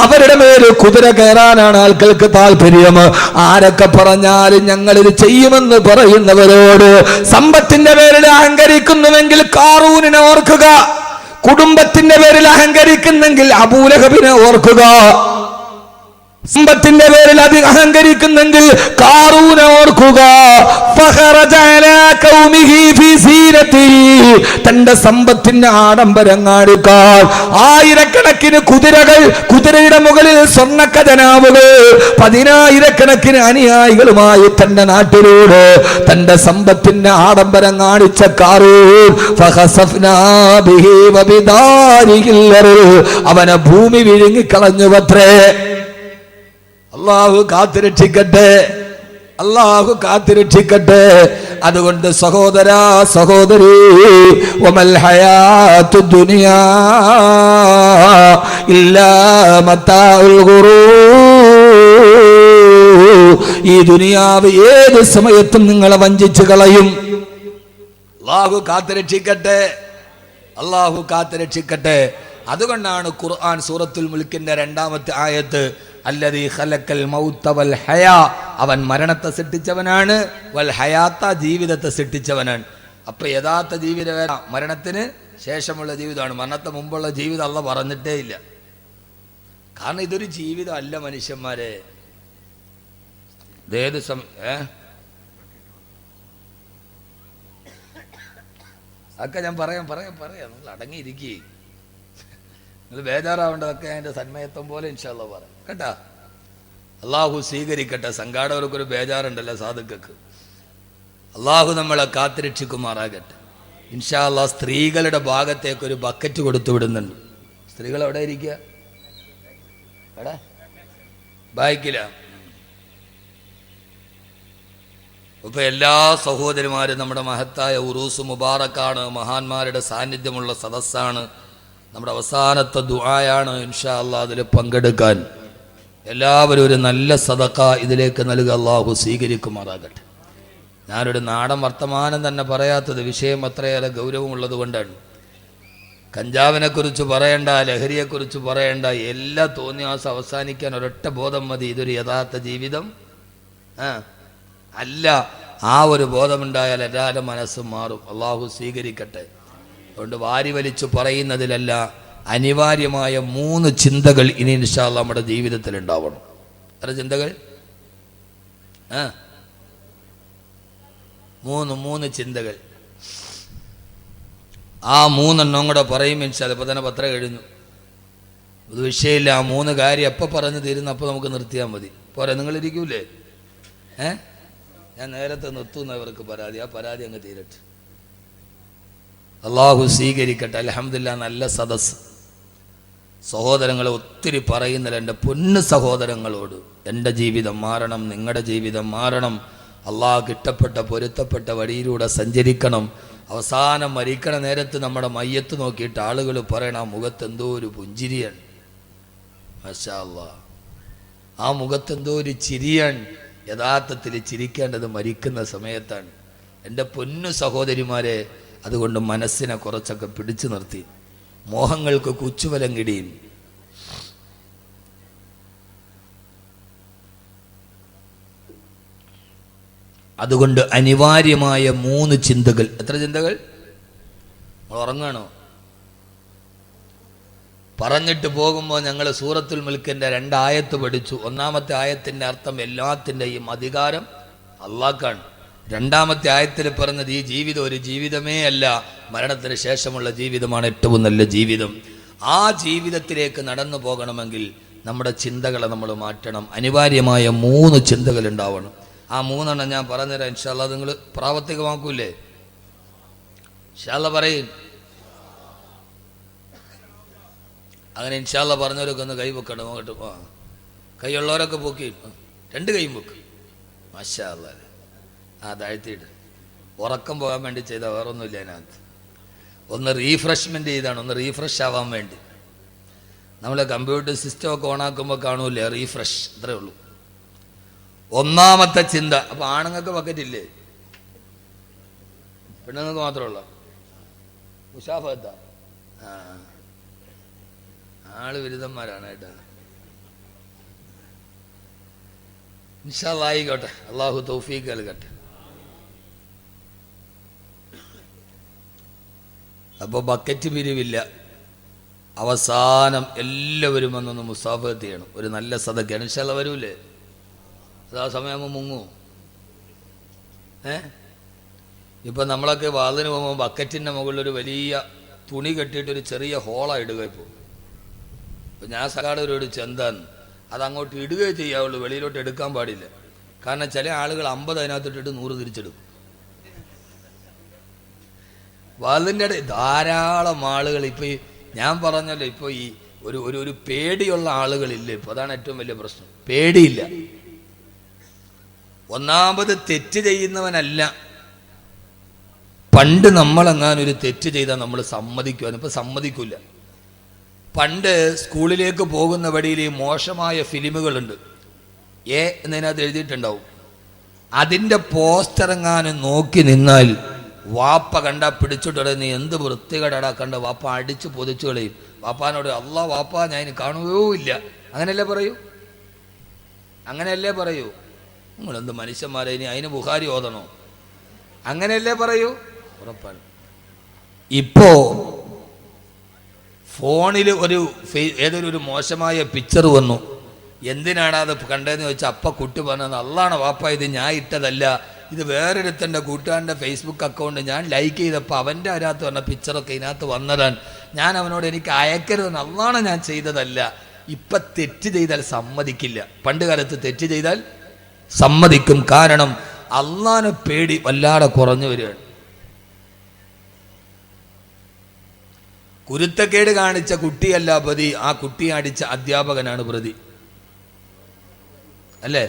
അവരുടെ മേല് കുതിര കയറാനാണ് ആൾക്കാർക്ക് താല്പര്യം. ആരൊക്കെ പറഞ്ഞാലും ഞങ്ങൾ ഇത് ചെയ്യുമെന്ന് പറയുന്നവരോട് സമ്പത്തിന്റെ പേരിൽ അഹങ്കരിക്കുന്നുവെങ്കിൽ കാറൂനിനെ ഓർക്കുക, കുടുംബത്തിന്റെ പേരിൽ അഹങ്കരിക്കുന്നെങ്കിൽ അബൂലഹബിനെ ഓർക്കുക, സമ്പത്തിന്റെ പേരിൽ അഹങ്കരിക്കുന്നെങ്കിൽ കാറൂനെ ഓർക്കുക. തന്റെ സമ്പത്തിന്റെ ആഡംബരം കാണിക്കാൻ ആയിരക്കണക്കിന് കുതിരകൾ, കുതിരയുടെ മുകളിൽ സ്വർണ്ണ ഖജനാവുകൾ, 10,000കണക്കിന് അനുയായികളുമായി തന്റെ നാട്ടിലൂടെ തന്റെ സമ്പത്തിന്റെ ആഡംബരം കാണിച്ച കാറൂൻ അവനെ ഭൂമി വിഴുങ്ങിക്കളഞ്ഞുവത്രേ. അള്ളാഹു കാത്തുരക്ഷിക്കട്ടെ, അള്ളാഹു കാത്തുരക്ഷിക്കട്ടെ. അതുകൊണ്ട് സഹോദരാ സഹോദരി, വമൽ ഹയാത്തു ദുനിയാ ഇല്ലാ മതാഉൽ ഗുറൂർ. ഈ ദുനിയാവ് ഏത് സമയത്തും നിങ്ങളെ വഞ്ചിച്ചു കളയും. അള്ളാഹു കാത്തുരക്ഷിക്കട്ടെ, അള്ളാഹു കാത്തുരക്ഷിക്കട്ടെ. അതുകൊണ്ടാണ് ഖുർആൻ സൂറത്തുൽ മുൽക്കിന്റെ 2ാമത്തെ ആയത്ത് അല്ലദീ ഖലഖൽ മൗത വൽ ഹയാ, അവൻ മരണത്തെ സൃഷ്ടിച്ചവനാണ്, വൽ ഹയാത്ത ജീവിതത്തെ സൃഷ്ടിച്ചവനാണ്. അപ്പൊ യഥാർത്ഥ ജീവിതം മരണത്തിന് ശേഷമുള്ള ജീവിതമാണ്, മരണത്തെ മുമ്പുള്ള ജീവിതം അല്ലാഹ് പറഞ്ഞിട്ടേ ഇല്ല. കാരണം ഇതൊരു ജീവിതം അല്ല മനുഷ്യന്മാരെ. ഏത് അതൊക്കെ ഞാൻ പറയാം നിങ്ങൾ അടങ്ങിയിരിക്കേ, നിങ്ങൾ ബേജാറാവേണ്ടതൊക്കെ അതിന്റെ സന്മയത്വം പോലെ ഇൻഷാ അല്ലാഹ് പറയാം കേട്ടാ. അള്ളാഹു സ്വീകരിക്കട്ടെ. സംഘാടകർക്കൊരു ബേജാറുണ്ടല്ലോ സാധുക്കൾക്ക്. അള്ളാഹു നമ്മളെ കാത്തുരക്ഷിക്കുമാറാകട്ടെ ഇൻഷാ അല്ലാഹ്. സ്ത്രീകളുടെ ഭാഗത്തേക്ക് ഒരു ബക്കറ്റ് കൊടുത്തു വിടുന്നുണ്ട്. സ്ത്രീകൾ എവിടെ ഇരിക്കുക? എടാ ബാക്കില. ഇപ്പൊ എല്ലാ സഹോദരിമാരും നമ്മുടെ മഹത്തായ ഉറൂസ് മുബാറക്കാണ്, മഹാന്മാരുടെ സാന്നിധ്യമുള്ള സദസ്സാണ്, നമ്മുടെ അവസാനത്തെ ദുആയാണ്. ഇൻഷാ അല്ലാഹ് അതിൽ പങ്കെടുക്കാൻ എല്ലാവരും ഒരു നല്ല സദഖ ഇതിലേക്ക് നൽകുക. അല്ലാഹു സ്വീകരിക്കുമാറാകട്ടെ. ഞാനൊരു നാടൻ വർത്തമാനം തന്നെ പറയാത്തത് വിഷയം അത്രയേറെ ഗൗരവമുള്ളത് കൊണ്ടാണ്. കഞ്ചാവിനെ കുറിച്ച് പറയണ്ട, ലഹരിയെക്കുറിച്ച് പറയണ്ട, എല്ലാ തോന്നിയാസം അവസാനിക്കാൻ ഒരൊറ്റ ബോധം മതി, ഇതൊരു യഥാർത്ഥ ജീവിതം അല്ല. ആ ഒരു ബോധമുണ്ടായാൽ എല്ലാവരുടെ മനസ്സും മാറും. അള്ളാഹു സ്വീകരിക്കട്ടെ. അതുകൊണ്ട് വാരി വലിച്ചു പറയുന്നതിലല്ല, അനിവാര്യമായ 3 ചിന്തകൾ ഇനി ഇൻഷാ അല്ലാഹ് നമ്മുടെ ജീവിതത്തിൽ ഉണ്ടാവണം. എത്ര ചിന്തകൾ? 3 ചിന്തകൾ. ആ 3 എണ്ണം കൂടെ പറയും ഇൻഷാ അല്ലാഹ്. ഇപ്പൊ തന്നെ പത്രം കഴിഞ്ഞു, അത് വിഷയമില്ല. ആ 3 കാര്യം എപ്പോൾ പറഞ്ഞു തീരുന്നു അപ്പോൾ നമുക്ക് നിർത്തിയാൽ മതി. പോരെ? നിങ്ങളിരിക്കൂലേ? ഞാൻ നേരത്തെ നിർത്തുന്നവർക്ക് പരാതി, ആ പരാതി അങ്ങ് തീരട്ടെ. അള്ളാഹു സ്വീകരിക്കട്ടെ. അൽഹംദുലില്ലാഹ്, നല്ല സദസ്. സഹോദരങ്ങളെ ഒത്തിരി പറയുന്നില്ല. എൻ്റെ പൊന്നു സഹോദരങ്ങളോട്, എൻ്റെ ജീവിതം മാറണം, നിങ്ങളുടെ ജീവിതം മാറണം. അള്ളാഹുക്ക് ഇഷ്ടപ്പെട്ട പൊരുത്തപ്പെട്ട വഴിയിലൂടെ സഞ്ചരിക്കണം. അവസാനം മരിക്കണ നേരത്ത് നമ്മുടെ മയ്യത്ത് നോക്കിയിട്ട് ആളുകൾ പറയണം, ആ മുഖത്തെന്തോ ഒരു പുഞ്ചിരിയാണ്, മാഷാ അല്ലാഹ്, ആ മുഖത്തെന്തോ ഒരു ചിരിയാണ്. യഥാർത്ഥത്തിൽ ചിരിക്കേണ്ടത് മരിക്കുന്ന സമയത്താണ്. എൻ്റെ പൊന്നു സഹോദരിമാരെ, അതുകൊണ്ട് മനസ്സിനെ കുറച്ചൊക്കെ പിടിച്ചു നിർത്തി, മോഹങ്ങൾക്ക് കുച്ചുവലം കിടിയും. അതുകൊണ്ട് അനിവാര്യമായ 3 ചിന്തകൾ. എത്ര ചിന്തകൾ? ഉറങ്ങണോ? പറഞ്ഞിട്ട് പോകുമ്പോൾ ഞങ്ങൾ സൂറത്തുൽ മുൽക്കിൻ്റെ 2 ആയത്ത് പഠിച്ചു. 1-ാമത്തെ ആയത്തിൻ്റെ അർത്ഥം എല്ലാത്തിൻ്റെയും അധികാരം അള്ളാഹ്ക്കാണ്. 2-ാമത്തെ ആയത്തിൽ പറഞ്ഞത് ഈ ജീവിതം ഒരു ജീവിതമേ അല്ല, മരണത്തിന് ശേഷമുള്ള ജീവിതമാണ് ഏറ്റവും നല്ല ജീവിതം. ആ ജീവിതത്തിലേക്ക് നടന്നു പോകണമെങ്കിൽ നമ്മുടെ ചിന്തകളെ നമ്മൾ മാറ്റണം. അനിവാര്യമായ 3 ചിന്തകൾ ഉണ്ടാവണം. ആ 3 എണ്ണം ഞാൻ പറഞ്ഞുതരാം. ഇൻഷാ അല്ലാഹ് നിങ്ങൾ പ്രാവർത്തികമാക്കൂലേ? ഇൻഷാ അല്ലാഹ് പറയും. അങ്ങനെ ഇൻഷാ അല്ലാഹ് പറഞ്ഞവരൊക്കെ ഒന്ന് കൈ പൊക്കണം. നോക്കട്ടെ. കൈയുള്ളവരൊക്കെ പൊക്കി 2 കൈയും പൊക്ക്. മാഷാ അല്ലാഹ്. താഴ്ത്തിയിട്ട് ഉറക്കം പോകാൻ വേണ്ടി ചെയ്താൽ വേറൊന്നുമില്ല അതിനകത്ത്. ഒന്ന് റീഫ്രഷ്മെൻ്റ് ചെയ്താണ്, ഒന്ന് റീഫ്രഷ് ആവാൻ വേണ്ടി. നമ്മൾ കമ്പ്യൂട്ടർ സിസ്റ്റമൊക്കെ ഓണാക്കുമ്പോൾ കാണൂലേ റീഫ്രഷ്, അത്രേ ഉള്ളൂ. 1-ാമത്തെ ചിന്ത. അപ്പോൾ ആണുങ്ങൾക്ക് ബക്കറ്റില്ലേ? പെണ്ണുങ്ങൾക്ക് മാത്രമുള്ള മുഷാഫത്താ? ആള് ബിരുദന്മാരാണ് കേട്ടോ. ഇൻഷാ അല്ലാഹ് ആയിക്കോട്ടെ. അള്ളാഹു തൗഫീഖ് നൽകട്ടെ. അപ്പോൾ ബക്കറ്റ് പിരിവില്ല. അവസാനം എല്ലാവരും വന്നൊന്ന് മുസാഫത്ത് ചെയ്യണം. ഒരു നല്ല സദക്കയാണ്. ഇൻഷാ അല്ലാഹ് വരൂലേ? ആ സമയമാകുമ്പോൾ മുങ്ങൂ. ഇപ്പം നമ്മളൊക്കെ വാതിന് പോകുമ്പോൾ ബക്കറ്റിൻ്റെ മുകളിലൊരു വലിയ തുണി കെട്ടിയിട്ടൊരു ചെറിയ ഹോളാണ് ഇടുക. ഇപ്പോൾ ഞാൻ സകാടൊരു ചെന്താന്ന് അതങ്ങോട്ട് ഇടുകയേ ചെയ്യാവുള്ളൂ, വെളിയിലോട്ട് എടുക്കാൻ പാടില്ല. കാരണം ചില ആളുകൾ 50 അതിനകത്തിട്ടിട്ട് 100 തിരിച്ചെടുക്കും. വാതിൻ്റെ ധാരാളം ആളുകൾ ഇപ്പോൾ ഞാൻ പറഞ്ഞല്ലോ, ഇപ്പോൾ ഈ ഒരു പേടിയുള്ള ആളുകളില്ല ഇപ്പോൾ. അതാണ് ഏറ്റവും വലിയ പ്രശ്നം. പേടിയില്ല. ഒന്നാമത് തെറ്റ് ചെയ്യുന്നവനല്ല. പണ്ട് നമ്മളെങ്ങാനൊരു തെറ്റ് ചെയ്താൽ നമ്മൾ സമ്മതിക്കുവാൻ, ഇപ്പം സമ്മതിക്കില്ല. പണ്ട് സ്കൂളിലേക്ക് പോകുന്ന വഴിയിൽ ഈ മോശമായ ഫിലിമുകളുണ്ട്, എന്നതിനകത്ത് എഴുതിയിട്ടുണ്ടാവും. അതിൻ്റെ പോസ്റ്റർ എങ്ങാനും നോക്കി നിന്നാൽ വാപ്പ കണ്ടാൽ പിടിച്ചിട്ട് നീ എന്ത് വൃത്തികേടാ കണ്ട, വാപ്പ അടിച്ച് പൊതിച്ചു കളയും. വാപ്പാനോട് അല്ലാ വാപ്പ ഞാൻ ഇനി കാണുകയോ ഇല്ല. അങ്ങനെയല്ലേ പറയൂ? അങ്ങനെയല്ലേ പറയൂ? നിങ്ങളെന്ത് മനുഷ്യന്മാരെ, ഇനി അതിന് ബുഖാരി ഓതണോ? അങ്ങനെയല്ലേ പറയൂ? ഉറപ്പാണ്. ഇപ്പോ ഫോണിൽ ഏതൊരു മോശമായ പിക്ചർ വന്നു. എന്തിനാണ് അത് കണ്ടതെന്ന് ചോദിച്ചാൽ അപ്പ കുട്ടി പറഞ്ഞത് അള്ളാണ് വാപ്പ, ഇത് ഞാൻ ഇട്ടതല്ല, ഇത് വേറൊരുത്തൻ്റെ കൂട്ടുകാരൻ്റെ ഫേസ്ബുക്ക് അക്കൗണ്ട് ഞാൻ ലൈക്ക് ചെയ്തപ്പോൾ അവൻ്റെ അതിനകത്ത് വന്ന പിക്ചറൊക്കെ ഇതിനകത്ത് വന്നതാണ്. ഞാൻ അവനോട് എനിക്ക് അയക്കരുതെന്ന്, അള്ളാണ് ഞാൻ ചെയ്തതല്ല. ഇപ്പം തെറ്റ് ചെയ്താൽ സമ്മതിക്കില്ല. പണ്ട് കാലത്ത് തെറ്റ് ചെയ്താൽ സമ്മതിക്കും. കാരണം അള്ളാനെ പേടി വല്ലാതെ കുറഞ്ഞു വരികയാണ്. കുരുത്തക്കേട് കാണിച്ച കുട്ടിയല്ല പ്രതി, ആ കുട്ടിയെ അടിച്ച അധ്യാപകനാണ് പ്രതി. അല്ലേ?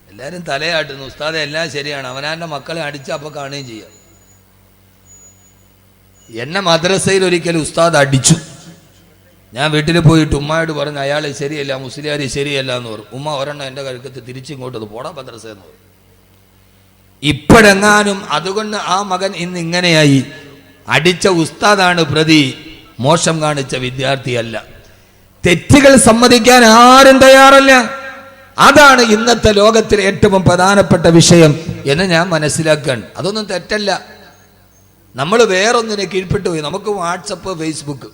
എല്ലാവരും തലയാട്ടുന്നു, ഉസ്താദെ എല്ലാം ശരിയാണ്, അവനാൻ്റെ മക്കളെ അടിച്ചപ്പോൾ കാണുകയും ചെയ്യാം. എന്നെ മദ്രസയിൽ ഒരിക്കലും ഉസ്താദ് അടിച്ചു. ഞാൻ വീട്ടിൽ പോയിട്ട് ഉമ്മയോട് പറഞ്ഞു അയാൾ ശരിയല്ല, മുസ്ലിയാർ ശരിയല്ല എന്ന് പറഞ്ഞു. ഉമ്മ ഒരെണ്ണം എൻ്റെ കഴുക്കത്ത് തിരിച്ചിങ്ങോട്ട് പോടാ മദ്രസ എന്ന് പറഞ്ഞു. ഇപ്പോഴെങ്ങാനും അതുകൊണ്ട് ആ മകൻ ഇന്ന് ഇങ്ങനെയായി. അടിച്ച ഉസ്താദാണ് പ്രതി, മോശം കാണിച്ച വിദ്യാർത്ഥിയല്ല. തെറ്റുകൾ സമ്മതിക്കാൻ ആരും തയ്യാറല്ല. അതാണ് ഇന്നത്തെ ലോകത്തിലെ ഏറ്റവും പ്രധാനപ്പെട്ട വിഷയം എന്ന് ഞാൻ മനസ്സിലാക്കാൻ. അതൊന്നും തെറ്റല്ല. നമ്മൾ വേറൊന്നിനെ കീഴ്പ്പെട്ടു പോയി. നമുക്ക് വാട്സപ്പ്, ഫേസ്ബുക്ക്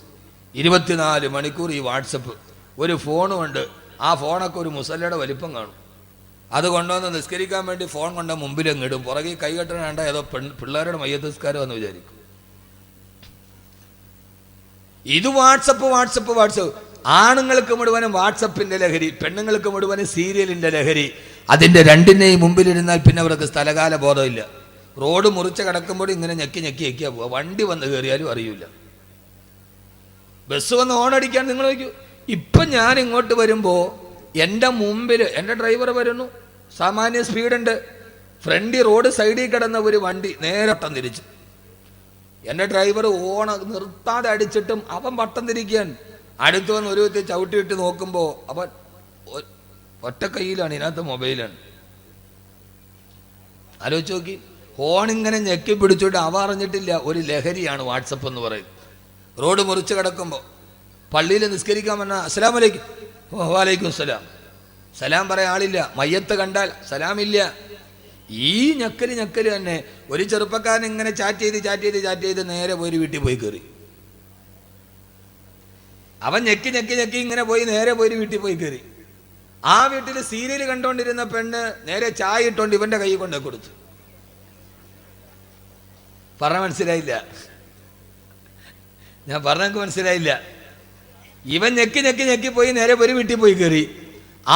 24 മണിക്കൂർ ഈ വാട്സപ്പ്. ഒരു ഫോണും ഉണ്ട്. ആ ഫോണൊക്കെ ഒരു മുസല്ലയുടെ വലിപ്പം കാണും. അത് കൊണ്ടുവന്ന് നിസ്കരിക്കാൻ വേണ്ടി ഫോൺ കൊണ്ട് മുമ്പിലെങ്ങിടും. പുറകെ കൈകെട്ടണ വേണ്ട ഏതോ പിള്ളേരുടെ മയ്യത്ത് നിസ്കാരം എന്ന് വിചാരിക്കും. ഇത് വാട്സപ്പ്. ആണുങ്ങൾക്ക് മുഴുവനും വാട്സപ്പിന്റെ ലഹരി, പെണ്ണുങ്ങൾക്ക് മുഴുവനും സീരിയലിന്റെ ലഹരി. അതിന്റെ രണ്ടിനെയും മുമ്പിലിരുന്നാൽ പിന്നെ അവർക്ക് സ്ഥലകാല ബോധമില്ല. റോഡ് മുറിച്ച് കിടക്കുമ്പോൾ ഇങ്ങനെ ഞെക്കിയാ പോവുക. വണ്ടി വന്ന് കയറിയാലും അറിയില്ല. ബസ് വന്ന് ഓണടിക്കാൻ നിങ്ങൾ നോക്കൂ. ഇപ്പം ഞാൻ ഇങ്ങോട്ട് വരുമ്പോൾ എൻ്റെ മുമ്പിൽ എൻ്റെ ഡ്രൈവർ വരുന്നു, സാമാന്യ സ്പീഡുണ്ട്. ഫ്രണ്ടിൽ റോഡ് സൈഡിൽ കിടന്ന ഒരു വണ്ടി നേരെ വട്ടം തിരിച്ചു. എൻ്റെ ഡ്രൈവർ നിർത്താതെ അടിച്ചിട്ടും അവൻ വട്ടം തിരിക്കാൻ. അടുത്ത് വന്ന് ഒരു വ്യക്തി ചവിട്ടിയിട്ട് നോക്കുമ്പോൾ അവൻ ഒറ്റ കയ്യിലാണ്, ഇതിനകത്ത് മൊബൈലാണ്. ആലോചിച്ച് നോക്കി. ഫോണിങ്ങനെ ഞെക്കി പിടിച്ചിട്ട് അവ അറിഞ്ഞിട്ടില്ല ഒരു ലഹരിയാണ് വാട്സപ്പ് എന്ന് പറയുന്നത്. റോഡ് മുറിച്ച് കിടക്കുമ്പോൾ പള്ളിയിൽ നിസ്കരിക്കാൻ പറഞ്ഞാൽ അസ്സലാം വലൈക്കും, വാലൈക്കും സലാം. സലാം പറയാൻ ആളില്ല, മയ്യത്ത് കണ്ടാൽ സലാമില്ല. ഈ ഞെക്കല് തന്നെ. ഒരു ചെറുപ്പക്കാരൻ ഇങ്ങനെ ചാറ്റ് ചെയ്ത് നേരെ പോയി വീട്ടിൽ പോയി കയറി. അവൻ ഞെക്കി ഇങ്ങനെ പോയി നേരെ പോയി വീട്ടിൽ പോയി കയറി. ആ വീട്ടിൽ സീരിയൽ കണ്ടോണ്ടിരുന്ന പെണ്ണ് നേരെ ചായ ഇട്ടോണ്ട് ഇവന്റെ കൈ കൊണ്ട് കൊടുത്തു. പറഞ്ഞ മനസ്സിലായില്ല? ഞാൻ പറഞ്ഞക്ക് മനസ്സിലായില്ല. ഇവൻ ഞെക്കി പോയി നേരെ ഒരു വീട്ടിൽ പോയി കയറി.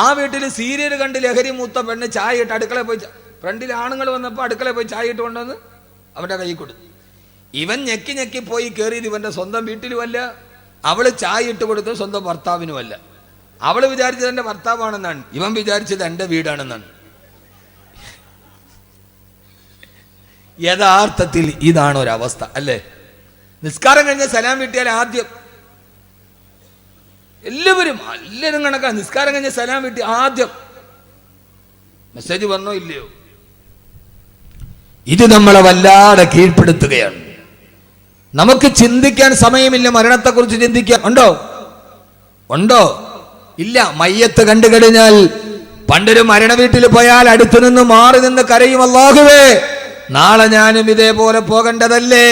ആ വീട്ടിൽ സീരിയൽ കണ്ട് ലഹരി മൂത്ത പെണ്ണ് ചായ ഇട്ട് അടുക്കളയിൽ പോയി, ഫ്രണ്ടിൽ ആണുങ്ങൾ വന്നപ്പോൾ അടുക്കളയിൽ പോയി ചായ ഇട്ട് കൊണ്ടുവന്ന് അവന്റെ കൈ കൊടുത്തു. ഇവൻ ഞെക്കി പോയി കയറിയത് ഇവന്റെ സ്വന്തം വീട്ടിലുമല്ല, അവള് ചായ ഇട്ട് കൊടുത്തത് സ്വന്തം ഭർത്താവിനുമല്ല. അവള് വിചാരിച്ചത് എന്റെ ഭർത്താവാണെന്നാണ്, ഇവൻ വിചാരിച്ചത് എന്റെ വീടാണെന്നാണ്. യഥാർത്ഥത്തിൽ ഇതാണ് ഒരവസ്ഥ അല്ലേ? നിസ്കാരം കഴിഞ്ഞ സലാം വീട്ടിയാൽ ആദ്യം എല്ലാവരും കണക്കാണ്. നിസ്കാരം കഴിഞ്ഞ സലാം വീട്ടി ആദ്യം മെസ്സേജ് പറഞ്ഞോ ഇല്ലയോ? ഇത് നമ്മളെ വല്ലാതെ കീഴ്പ്പെടുത്തുകയാണ്. നമുക്ക് ചിന്തിക്കാൻ സമയമില്ല. മരണത്തെക്കുറിച്ച് ചിന്തിക്കാൻ ഉണ്ടോ? ഇല്ല. മയ്യത്ത് കണ്ടു കഴിഞ്ഞാൽ പണ്ടൊരു മരണ വീട്ടിൽ പോയാൽ അടുത്തു നിന്ന് മാറി നിന്ന് കരയും, അല്ലാഹുവേ നാളെ ഞാനും ഇതേപോലെ പോകേണ്ടതല്ലേ?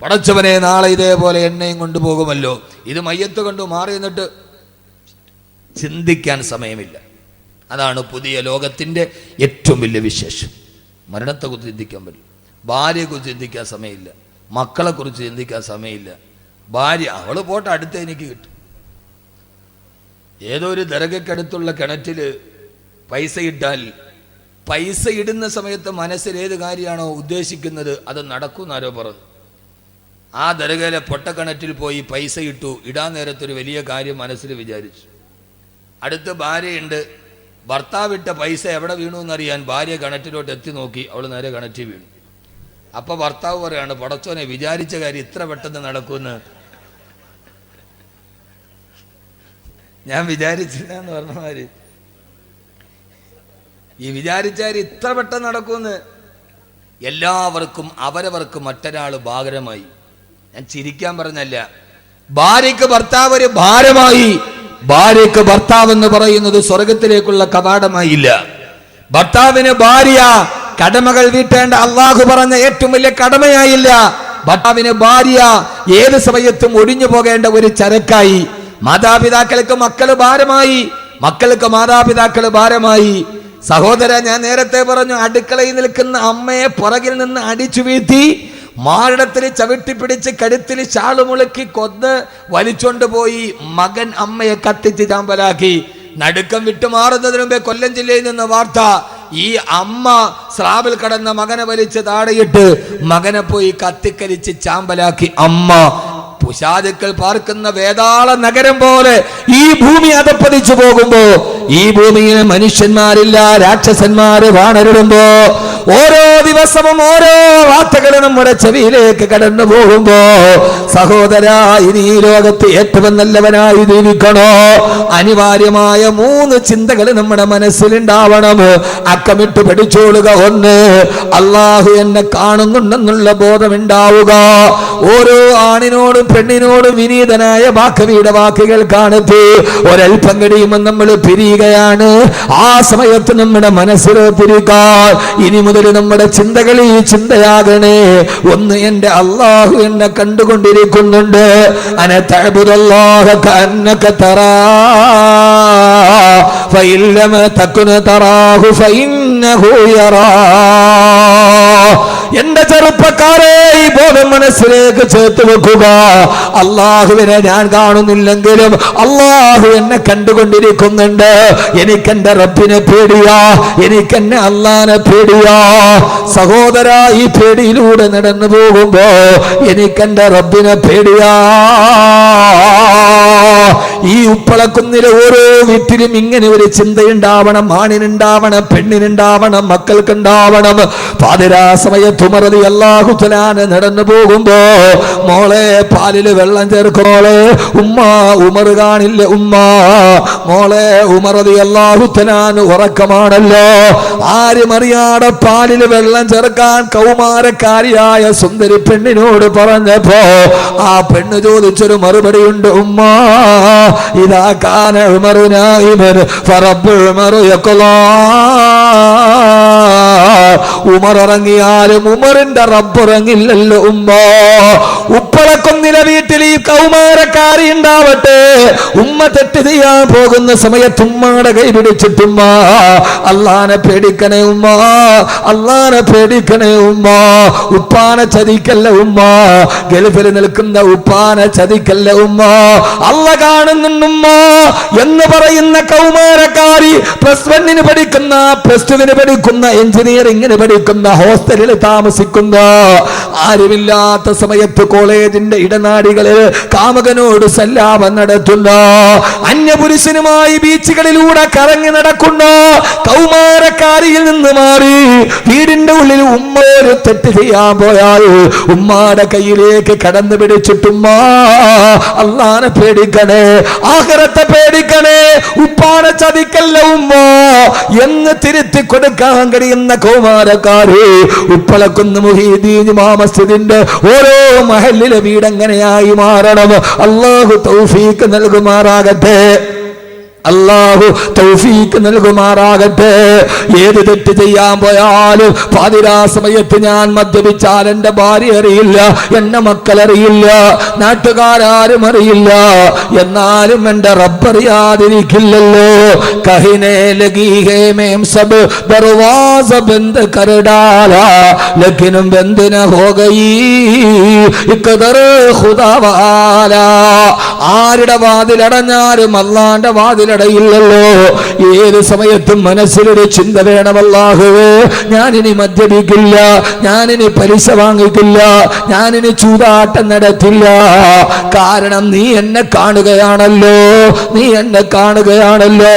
പടച്ചവനെ നാളെ ഇതേപോലെ എന്നെയും കൊണ്ടുപോകുമല്ലോ. ഇത് മയ്യത്ത് കണ്ടു മാറി എന്നിട്ട് ചിന്തിക്കാൻ സമയമില്ല. അതാണ് പുതിയ ലോകത്തിന്റെ ഏറ്റവും വലിയ വിശേഷം. മരണത്തെക്കുറിച്ച് ചിന്തിക്കാൻ പറ്റില്ല, ഭാര്യയെക്കുറിച്ച് ചിന്തിക്കാൻ സമയമില്ല, മക്കളെക്കുറിച്ച് ചിന്തിക്കാൻ സമയമില്ല. ഭാര്യ അവള് പോട്ടെ, അടുത്ത് എനിക്ക് കിട്ടും. ഏതോ ഒരു ദർഗയ്ക്കടുത്തുള്ള കിണറ്റിൽ പൈസ ഇട്ടാൽ പൈസ ഇടുന്ന സമയത്ത് മനസ്സിൽ ഏത് കാര്യമാണോ ഉദ്ദേശിക്കുന്നത് അത് നടക്കുമെന്നാരോ പറഞ്ഞു. ആ ദർഗയിലെ പൊട്ടക്കിണറ്റിൽ പോയി പൈസ ഇട്ടു. ഇടാൻ നേരത്തൊരു വലിയ കാര്യം മനസ്സിൽ വിചാരിച്ചു. അടുത്ത് ഭാര്യയുണ്ട്. ഭർത്താവിട്ട പൈസ എവിടെ വീണു എന്നറിയാൻ ഭാര്യ കിണറ്റിലോട്ട് എത്തി നോക്കി. അവൾ നേരെ കിണറ്റിൽ വീണു. അപ്പൊ ഭർത്താവ് പറയാണ്, പടച്ചോനെ വിചാരിച്ച കാര്യം ഇത്ര പെട്ടെന്ന് നടക്കുമെന്ന് ഞാൻ വിചാരിച്ചില്ല എന്ന് പറഞ്ഞമാര്. ഈ വിചാരിച്ചാൽ ഇത്ര പെട്ടെന്ന് നടക്കുമെന്ന്. എല്ലാവർക്കും അവരവർക്ക് മറ്റൊരാൾ ഭാരമായി. ഞാൻ ചിരിക്കാൻ പറഞ്ഞല്ല. ഭാര്യയ്ക്ക് ഭർത്താവ് ഒരു ഭാരമായി. ഭാര്യയ്ക്ക് ഭർത്താവ് എന്ന് പറയുന്നത് സ്വർഗത്തിലേക്കുള്ള കവാടമായില്ല. ഭർത്താവിന് ഭാര്യ കടമകൾ വീട്ടേണ്ട അള്ളാഹു പറഞ്ഞ ഏറ്റവും വലിയ കടമയായില്ല. ഭർത്താവിന് ഭാര്യ ഏത് സമയത്തും ഒഴിഞ്ഞു പോകേണ്ട ഒരു ചരക്കായി. മാതാപിതാക്കൾക്ക് മക്കള് ഭാരമായി, മക്കൾക്ക് മാതാപിതാക്കള് ഭാരമായി. സഹോദര, ഞാൻ നേരത്തെ പറഞ്ഞു, അടുക്കളയിൽ നിൽക്കുന്ന അമ്മയെ പുറകിൽ നിന്ന് അടിച്ചു വീഴ്ത്തി മാറിടത്തിൽ ചവിട്ടിപ്പിടിച്ച് കഴുത്തിൽ ശാളുമുളുക്കി കൊന്ന് വലിച്ചോണ്ട് പോയി മകൻ അമ്മയെ കത്തിച്ച് ചാമ്പലാക്കി. നടുക്കം വിട്ടുമാറുന്നതിന് മുമ്പേ കൊല്ലം ജില്ലയിൽ നിന്ന് വാർത്ത, ഈ അമ്മ സ്രാവിൽ കടന്ന മകനെ വലിച്ച് താഴെയിട്ട് മകനെ പോയി കത്തിക്കരിച്ച് ചാമ്പലാക്കി. അമ്മ പുശാചുക്കൾ പാർക്കുന്ന വേതാള നഗരം പോലെ ഈ ഭൂമി അധപ്പതിച്ചു പോകുമ്പോ, ഈ ഭൂമിയിൽ മനുഷ്യന്മാരില്ല, രാക്ഷസന്മാര് വാണരുടുമ്പോ, ഓരോ ദിവസവും ഓരോ വാർത്തകളും നമ്മുടെ ചെവിയിലേക്ക് കടന്നു പോകുമ്പോ, സഹോദര, ഇനി ഈ ലോകത്ത് ഏറ്റവും നല്ലവനായി ജീവിക്കണോ? അനിവാര്യമായ 3 ചിന്തകൾ നമ്മുടെ മനസ്സിലുണ്ടാവണം. അക്കമിട്ട് പഠിച്ചോളുക. 1, അള്ളാഹു എന്നെ കാണുന്നുണ്ടെന്നുള്ള ബോധമുണ്ടാവുക. ഓരോ ആണിനോടും പെണ്ണിനോടും വിനീതനായ വാക്കവിയുടെ വാക്കുകൾ കാണത്തി ഒരൽപ്പം കഴിയുമ്പോൾ നമ്മൾ പിരിയുകയാണ്. ആ സമയത്ത് നമ്മുടെ മനസ്സിലോത്തിരിക്കാൻ ഇനി മുതൽ നമ്മുടെ ചിന്തകൾ ഈ ചിന്തയാകണേ. 1, എന്റെ അള്ളാഹു എന്നെ കണ്ടുകൊണ്ടിരിക്കുന്നുണ്ട്. അന തഅബുദല്ലാഹ കഅന്നക തറാ ഫഇൻ ലം തകുന തറാഹു ഫഇന്നഹു യറാ. എന്റെ ചെറുപ്പക്കാരെ, ഈ ബോധം മനസ്സിലേക്ക് ചേർത്ത് വെക്കുക. അള്ളാഹുവിനെ ഞാൻ കാണുന്നില്ലെങ്കിലും അള്ളാഹു എന്നെ കണ്ടുകൊണ്ടിരിക്കുന്നുണ്ട്. എനിക്കെന്റെ റബ്ബിനെ പേടിയാ, എനിക്കെന്നെ അള്ളാനെ പേടിയാ. സഹോദര, ഈ പേടിയിലൂടെ നടന്നു പോകുമ്പോ എനിക്കെന്റെ റബ്ബിനെ പേടിയാ. ഈ ഉപ്പളക്കുന്നിലെ ഓരോ വീട്ടിലും ഇങ്ങനെ ഒരു ചിന്തയുണ്ടാവണം. ആണിനുണ്ടാവണം, പെണ്ണിനുണ്ടാവണം, മക്കൾക്കുണ്ടാവണം. പാതിരാ സമയത്ത് ഉമർ റളിയല്ലാഹു തആല നടന്നു പോകുമ്പോ മോളെ പാലില് വെള്ളം ചേർക്കോളെ ഉമ്മ. ഉമർ കാണില്ല ഉമ്മ. മോളെ ഉമർ റളിയല്ലാഹു തആല ഉറക്കമാണല്ലോ. ആരും അറിയാതെ പാലില് വെള്ളം ചേർക്കാൻ കൗമാരക്കാരിയായ സുന്ദരി പെണ്ണിനോട് പറഞ്ഞപ്പോ ആ പെണ്ണ് ചോദിച്ചൊരു മറുപടിയുണ്ട്. ഉമ്മ ഇതാ കാന ഉമർ നായിമൻ ഫറബ്ബുൽ ഉമർ യഖ്ലാ. ഉമർ ഇറങ്ങിയാലും ഉമറിന്റെ റബ്ബ് ഇറങ്ങില്ലല്ലോ ഉമ്മ. ഉപ്പളക്കൊന്നിലെ വീട്ടിൽ ഈ കൗമാരക്കാരി ഉണ്ടാവട്ടെ. ഉമ്മ തെറ്റ് ചെയ്യാൻ പോകുന്ന സമയത്ത് ഉമ്മയുടെ കൈ പിടിച്ചിട്ടുമ്മ അള്ളാനെ പേടിക്കണേ ഉമ്മ, അള്ളാനെ പേടിക്കണേ ഉമ്മ. ഉപ്പാനെ ചതിക്കല്ല ഉമ്മ, ഗൾഫിൽ നിൽക്കുന്ന ഉപ്പാനെ ചതിക്കല്ല ഉമ്മ, അള്ള കാണുന്നുണ്ടുമ്മ എന്ന് പറയുന്ന കൗമാരക്കാരി പ്ലസ് 1 പഠിക്കുന്ന, പ്ലസ് 2 പഠിക്കുന്ന, എഞ്ചിനീയറിംഗിന് പഠിക്കുന്ന, ഹോസ്റ്റലിൽ താമസിക്കുന്ന, ആരുമില്ലാത്ത സമയത്ത് കോളേജിന്റെ ഇടനാടികളിൽ കാമകനോട് സല്ലാപം നടത്തുന്ന, അന്യപുരുഷനുമായി ബീച്ചുകളിലൂടെ കറങ്ങി നടക്കുന്ന കൗമാരക്കാരിയിൽ നിന്ന് മാറി വീടിന്റെ ഉള്ളിൽ ഉമ്മ ഒരു തെറ്റ് ചെയ്യാൻ പോയാൽ ഉമ്മാടെ കയ്യിലേക്ക് കടന്നു പിടിച്ചിട്ടുമ്മ അള്ളാനെ പേടിക്കണേ, ആഖിറത്തെ പേടിക്കണേ, ഉപ്പാനെ ചതിക്കല്ല ഉമ്മ എന്ന് തിരുത്തി കൊടുക്കാൻ കഴിയുന്ന കൗമാരക്കാര് ഉപ്പളക്കുന്ന് മുഹീദ്ദീൻ ജുമാ മസ്ജിദിന്റെ ഓരോ മഹല്ലിലെ വീടെങ്ങനെയായി മാറണം. അല്ലാഹു തൗഫീഖ് നൽകുമാറാകട്ടെ, അല്ലാഹു തൗഫീഖ് നൽകുമാറാകട്ടെ. ഏത് തെറ്റ് ചെയ്യാൻ പോയാലും പാതിരാ സമയത്ത് ഞാൻ മദ്യപിച്ചാൽ എന്റെ ഭാര്യ അറിയില്ല, എന്റെ മക്കൾ അറിയില്ല, നാട്ടുകാരും അറിയില്ല, എന്നാലും എന്റെ റബ്ബ് അറിയാതിരിക്കില്ലല്ലോ. കഹിനെ ലഗി ഹേ മേം സബ് ദർവാസ ബന്ദ് കർ ഡാലാ ലേകിൻ ബന്ദ് ന ഹോ ഗയി ഇഖ്ദർ ഖുദാ വാലാ. ആരുടെ വാതിലടഞ്ഞാലും അല്ലാഹുവിന്റെ വാതിലടയില്ലല്ലോ. ഏത് സമയത്തും മനസ്സിലൊരു ചിന്ത വേണം, അല്ലാഹുവേ ഞാനിനി മദ്യപിക്കില്ല, ഞാനിനി പലിശ വാങ്ങിക്കില്ല, ഞാനിനി ചൂതാട്ടം നടത്തില്ല. കാരണം നീ എന്നെ കാണുകയാണല്ലോ, നീ എന്നെ കാണുകയാണല്ലോ.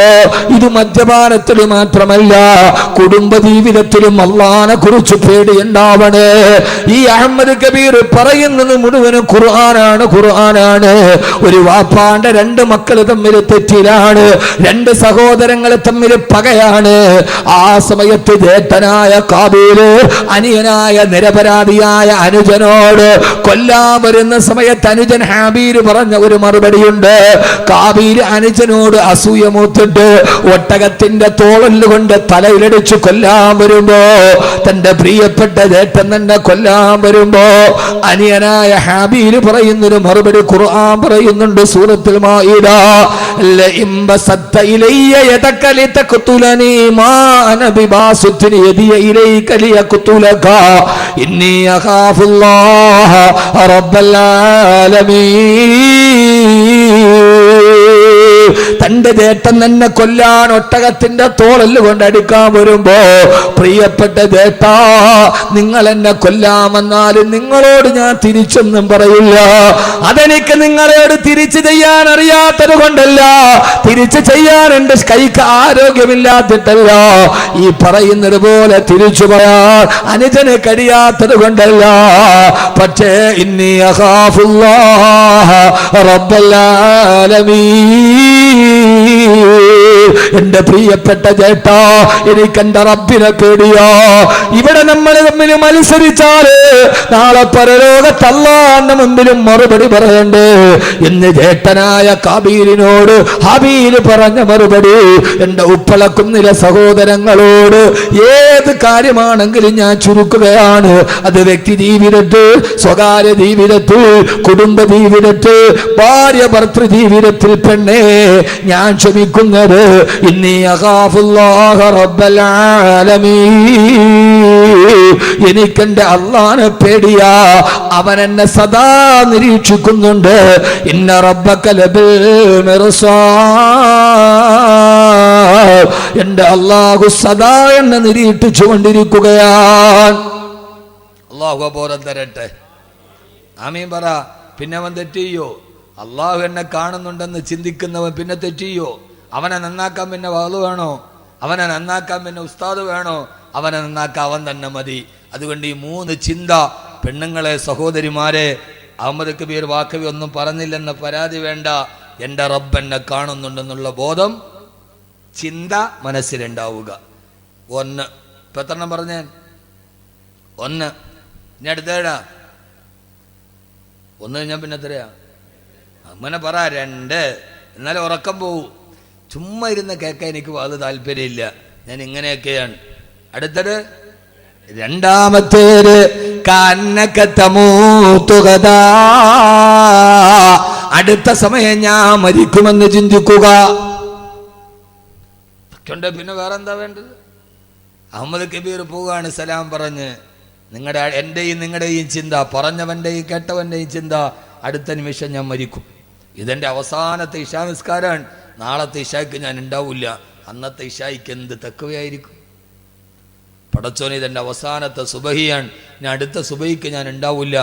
ഇത് മദ്യപാനത്തിൽ മാത്രമല്ല, കുടുംബ ജീവിതത്തിലും അല്ലാഹുവിനെ കുറിച്ച് പേടിയുണ്ടാവണേ. ഈ അഹമ്മദ് കബീർ പറയുന്നത് മുഴുവനും ഖുർആനാണ്, ഖുർആനാണ്. ഒരു വാപ്പാന്റെ 2 മക്കൾ തമ്മിൽ തെറ്റിലാണ്, 2 സഹോദരങ്ങൾ തമ്മിൽ പകയാണ്. ആ സമയത്ത് ജേഷ്ഠനായ കാബീൽ അനിയനായ നിരപരാധിയായ അനുജനോട് കൊല്ലാൻ വരുന്ന സമയത്ത് അനുജൻ ഹാബീൽ പറഞ്ഞ ഒരു മറുപടിയുണ്ട്. കാബീൽ അനുജനോട് അസൂയ മൂത്തിട്ട് ഒട്ടകത്തിന്റെ തോളല്ലുകൊണ്ട് തലയിലടിച്ച് കൊല്ലാൻ വരുമ്പോ, തന്റെ പ്രിയപ്പെട്ട ജേഷ്ഠൻ തന്നെ കൊല്ലാൻ വരുമ്പോ അനിയനായ ഹാബീൽ പറയുന്നൊരു മറുപടി ഖുർആൻ പറയുന്നുണ്ട് സൂറത്തുൽ മാഇദ. ലഇൻ ബസത്ത ഇലയ്യ യദക ലിതഖ്തുലനി മാ അന ബിബാസുത്തിൻ യദിയ ഇലൈക ലിയഖ്തുലക ഇന്നി അഖാഫുല്ലാഹ റബ്ബൽ ആലമീൻ. തന്റെ ജേഷ്ഠൻ തന്നെ കൊല്ലാൻ ഒട്ടകത്തിന്റെ തോളല് കൊണ്ട് അടിക്കാൻ വരുമ്പോ, പ്രിയപ്പെട്ട ജേഷ്ഠാ നിങ്ങൾ എന്നെ കൊല്ലാമെന്നാലും നിങ്ങളോട് ഞാൻ തിരിച്ചൊന്നും പറയില്ല. അതെനിക്ക് നിങ്ങളോട് തിരിച്ചു ചെയ്യാൻ അറിയാത്തത് കൊണ്ടല്ല, തിരിച്ചു ചെയ്യാൻ എന്റെ കൈക്ക് ആരോഗ്യമില്ലാത്തിട്ടല്ല, ഈ പറയുന്നത് പോലെ തിരിച്ചു പറയാൻ അനുജന് കഴിയാത്തത് കൊണ്ടല്ല. പക്ഷേ ഇന്നി അഖാഫുല്ലാഹ റബ്ബൽ ആലമീൻ. എന്റെ പ്രിയപ്പെട്ട ചേട്ടാ, എനിക്ക് എന്റെ റബ്ബിനെ പേടിയോ. ഇവിടെ നമ്മൾ തമ്മിൽ മത്സരിച്ചാല് നാളെ പരലോകത്ത് അല്ലാഹുവിന്റെ മുമ്പിലും മറുപടി പറയണ്ടേ എന്ന് ജേഷ്ഠനായ കാബീലിനോട് ഹബീൽ പറഞ്ഞ മറുപടി എന്റെ ഉപ്പളക്കുന്നിലെ സഹോദരങ്ങളോട് ഏത് കാര്യമാണെങ്കിലും ഞാൻ ചുരുക്കുകയാണ്. അത് വ്യക്തി ജീവിതത്തിൽ, സ്വകാര്യ ജീവിതത്തിൽ, കുടുംബ ജീവിതത്തിൽ, ഭാര്യ ഭർത്തൃ ജീവിതത്തിൽ പെണ്ണേ ഞാൻ ക്ഷമിക്കുന്നത് ഇന്നി അഖാഫുല്ലാഹ റബ്ബൽ ആലമീൻ. എനിക്കെന്റെ അല്ലാഹുവിനെ പേടിയാ, അവൻ എന്നെ സദാ നിരീക്ഷിക്കുന്നുണ്ട്. ഇന്ന റബ്ബക ലബിൽ മിർസാദ്. എന്റെ അല്ലാഹു സദാ എന്നെ നിരീക്ഷിച്ചു കൊണ്ടിരിക്കുകയാണ്. അല്ലാഹു ബോധം തരട്ടെ, ആമീൻ പറ. പിന്നെ അവൻ തെറ്റ് ചെയ്യോ? അള്ളാഹു എന്നെ കാണുന്നുണ്ടെന്ന് ചിന്തിക്കുന്നവൻ പിന്നെ തെറ്റിയോ? അവനെ നന്നാക്കാൻ പിന്നെ വാള് വേണോ? അവനെ നന്നാക്കാൻ പിന്നെ ഉസ്താദ് വേണോ? അവനെ നന്നാക്കാൻ അവൻ തന്നെ മതി. അതുകൊണ്ട് ഈ 3 ചിന്ത പെണ്ണുങ്ങളെ, സഹോദരിമാരെ, അഹമ്മദ് കബീർ വാക്കവി ഒന്നും പറഞ്ഞില്ലെന്ന പരാതി വേണ്ട. എൻ്റെ റബ്ബ് എന്നെ കാണുന്നുണ്ടെന്നുള്ള ബോധം, ചിന്ത മനസ്സിലുണ്ടാവുക. 1. ഇപ്പം എത്രണ്ണം പറഞ്ഞേ? 1. ഇനി അടുത്തേടാ 1 കഴിഞ്ഞാൽ പിന്നെ എത്രയാ? അങ്ങനെ പറ. 2. എന്നാലും ഉറക്കം പോവും. ചുമ്മാ ഇരുന്ന് കേൾക്കാൻ എനിക്ക് അത് താല്പര്യമില്ല. ഞാൻ ഇങ്ങനെയൊക്കെയാണ്. അടുത്തത് രണ്ടാമത്തേത് അടുത്ത സമയം ഞാൻ മരിക്കുമെന്ന് ചിന്തിക്കുക. പിന്നെ വേറെന്താ വേണ്ടത്? അഹമ്മദ് കബീർ പോവുകയാണ് സലാം പറഞ്ഞ്. എൻ്റെയും നിങ്ങളുടെയും ചിന്ത, പറഞ്ഞവൻ്റെയും കേട്ടവൻ്റെയും ചിന്ത, അടുത്ത നിമിഷം ഞാൻ മരിക്കും. ഇതെൻ്റെ അവസാനത്തെ ഇശാ നിസ്കാരമാണ്. നാളത്തെ ഇശായ്ക്ക് ഞാൻ ഉണ്ടാവില്ല. അന്നത്തെ ഇശായ്ക്ക് എന്ത് തക്കവയായിരിക്കും? പടച്ചോനെ, ഇതെൻ്റെ അവസാനത്തെ സുബഹിയാണ്. ഞാൻ അടുത്ത സുബഹിക്ക് ഞാൻ ഉണ്ടാവില്ല.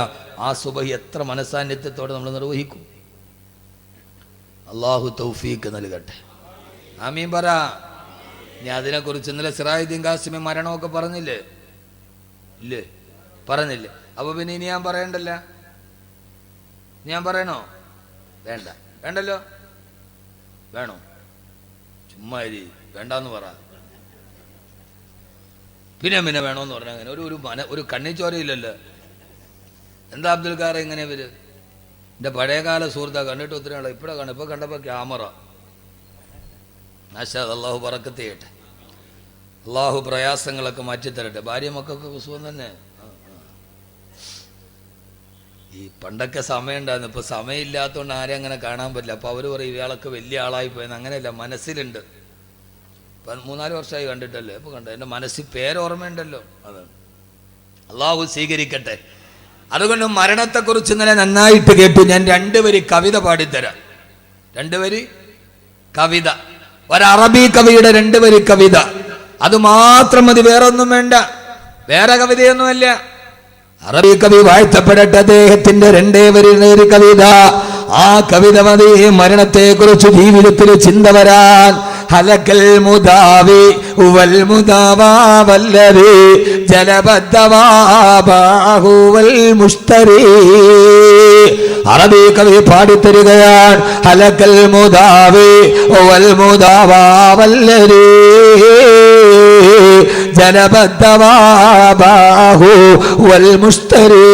ആ സുബഹി എത്ര മനസാന്നിധ്യത്തോടെ നമ്മൾ നിർവഹിക്കും? അള്ളാഹു തൗഫീക്ക് നൽകട്ടെ. ആമീൻ പറ. ഞാൻ അതിനെക്കുറിച്ച് ഇന്നലെ സിറാജുദ്ദീൻ ഖാസിമി മരണമൊക്കെ പറഞ്ഞില്ലേ? ഇല്ലേ? പറഞ്ഞില്ലേ? അപ്പൊ പിന്നെ ഇനി ഞാൻ പറയണ്ടല്ല? ഞാൻ പറയണോ? വേണ്ട. വേണ്ടല്ലോ? വേണോ? ചുമ്മാ വേണ്ടെന്ന് പറ. പിന്നെ വേണോന്ന് പറഞ്ഞാൽ അങ്ങനെ ഒരു കണ്ണിച്ചോരയില്ലല്ലോ. എന്താ അബ്ദുൽ ഖാർ ഇങ്ങനെ ഇവര്? എൻ്റെ പഴയകാല സുഹൃത്താ, കണ്ടിട്ട് ഒത്തിരി ആളെ ഇപ്പോഴാ കാണും. ഇപ്പൊ കണ്ടപ്പോ ക്യാമറ. അല്ലാഹു ബറക്കത്ത് ചെയ്യട്ടെ. അള്ളാഹു പ്രയാസങ്ങളൊക്കെ മാറ്റിത്തരട്ടെ. ഭാര്യ മക്കൾക്കൊക്കെ സുഖം തന്നെ. ഈ പണ്ടൊക്കെ സമയം ഉണ്ടായിരുന്നു. ഇപ്പൊ സമയമില്ലാത്തതുകൊണ്ട് ആരെയും അങ്ങനെ കാണാൻ പറ്റില്ല. അപ്പൊ അവര് പറയും ഇയാളൊക്കെ വലിയ ആളായി പോയെന്ന്. അങ്ങനെയല്ല, മനസ്സിലുണ്ട്. 3-4 വർഷമായി കണ്ടിട്ടല്ലേ. ഇപ്പൊ കണ്ടോ, എൻ്റെ മനസ്സിൽ പേരോർമ്മയുണ്ടല്ലോ. അതാണ്. അള്ളാഹു സ്വീകരിക്കട്ടെ. അതുകൊണ്ട് മരണത്തെക്കുറിച്ച് ഇന്നലെ നന്നായിട്ട് കേട്ടു. ഞാൻ 2 വരി കവിത പാടിത്തരാം. 2 വരി കവിത. ഒരറബി കവിയുടെ 2 വരി കവിത. അത് മാത്രം മതി, വേറെ ഒന്നും വേണ്ട. വേറെ കവിതയൊന്നുമല്ല. അറബി കവി വാഴ്ത്തപ്പെടട്ടെ. അദ്ദേഹത്തിന്റെ 2 വരി കവിത. ആ കവിത മതി മരണത്തെ കുറിച്ച് ജീവിതത്തിൽ ചിന്ത വരാൻ. ഹലക്കൽ മുദാവി വൽ മുദാവാ വല്ലദി ജലബദ്ദവാബാഹു വൽ മുസ്തരി. അറബി കവി പാടിത്തരികയാണ്. ഹലക്കൽ മുദാവി വൽ മുദാവാ വല്ലദി ജലബദ്ദവാബാഹു വൽ മുസ്തരി.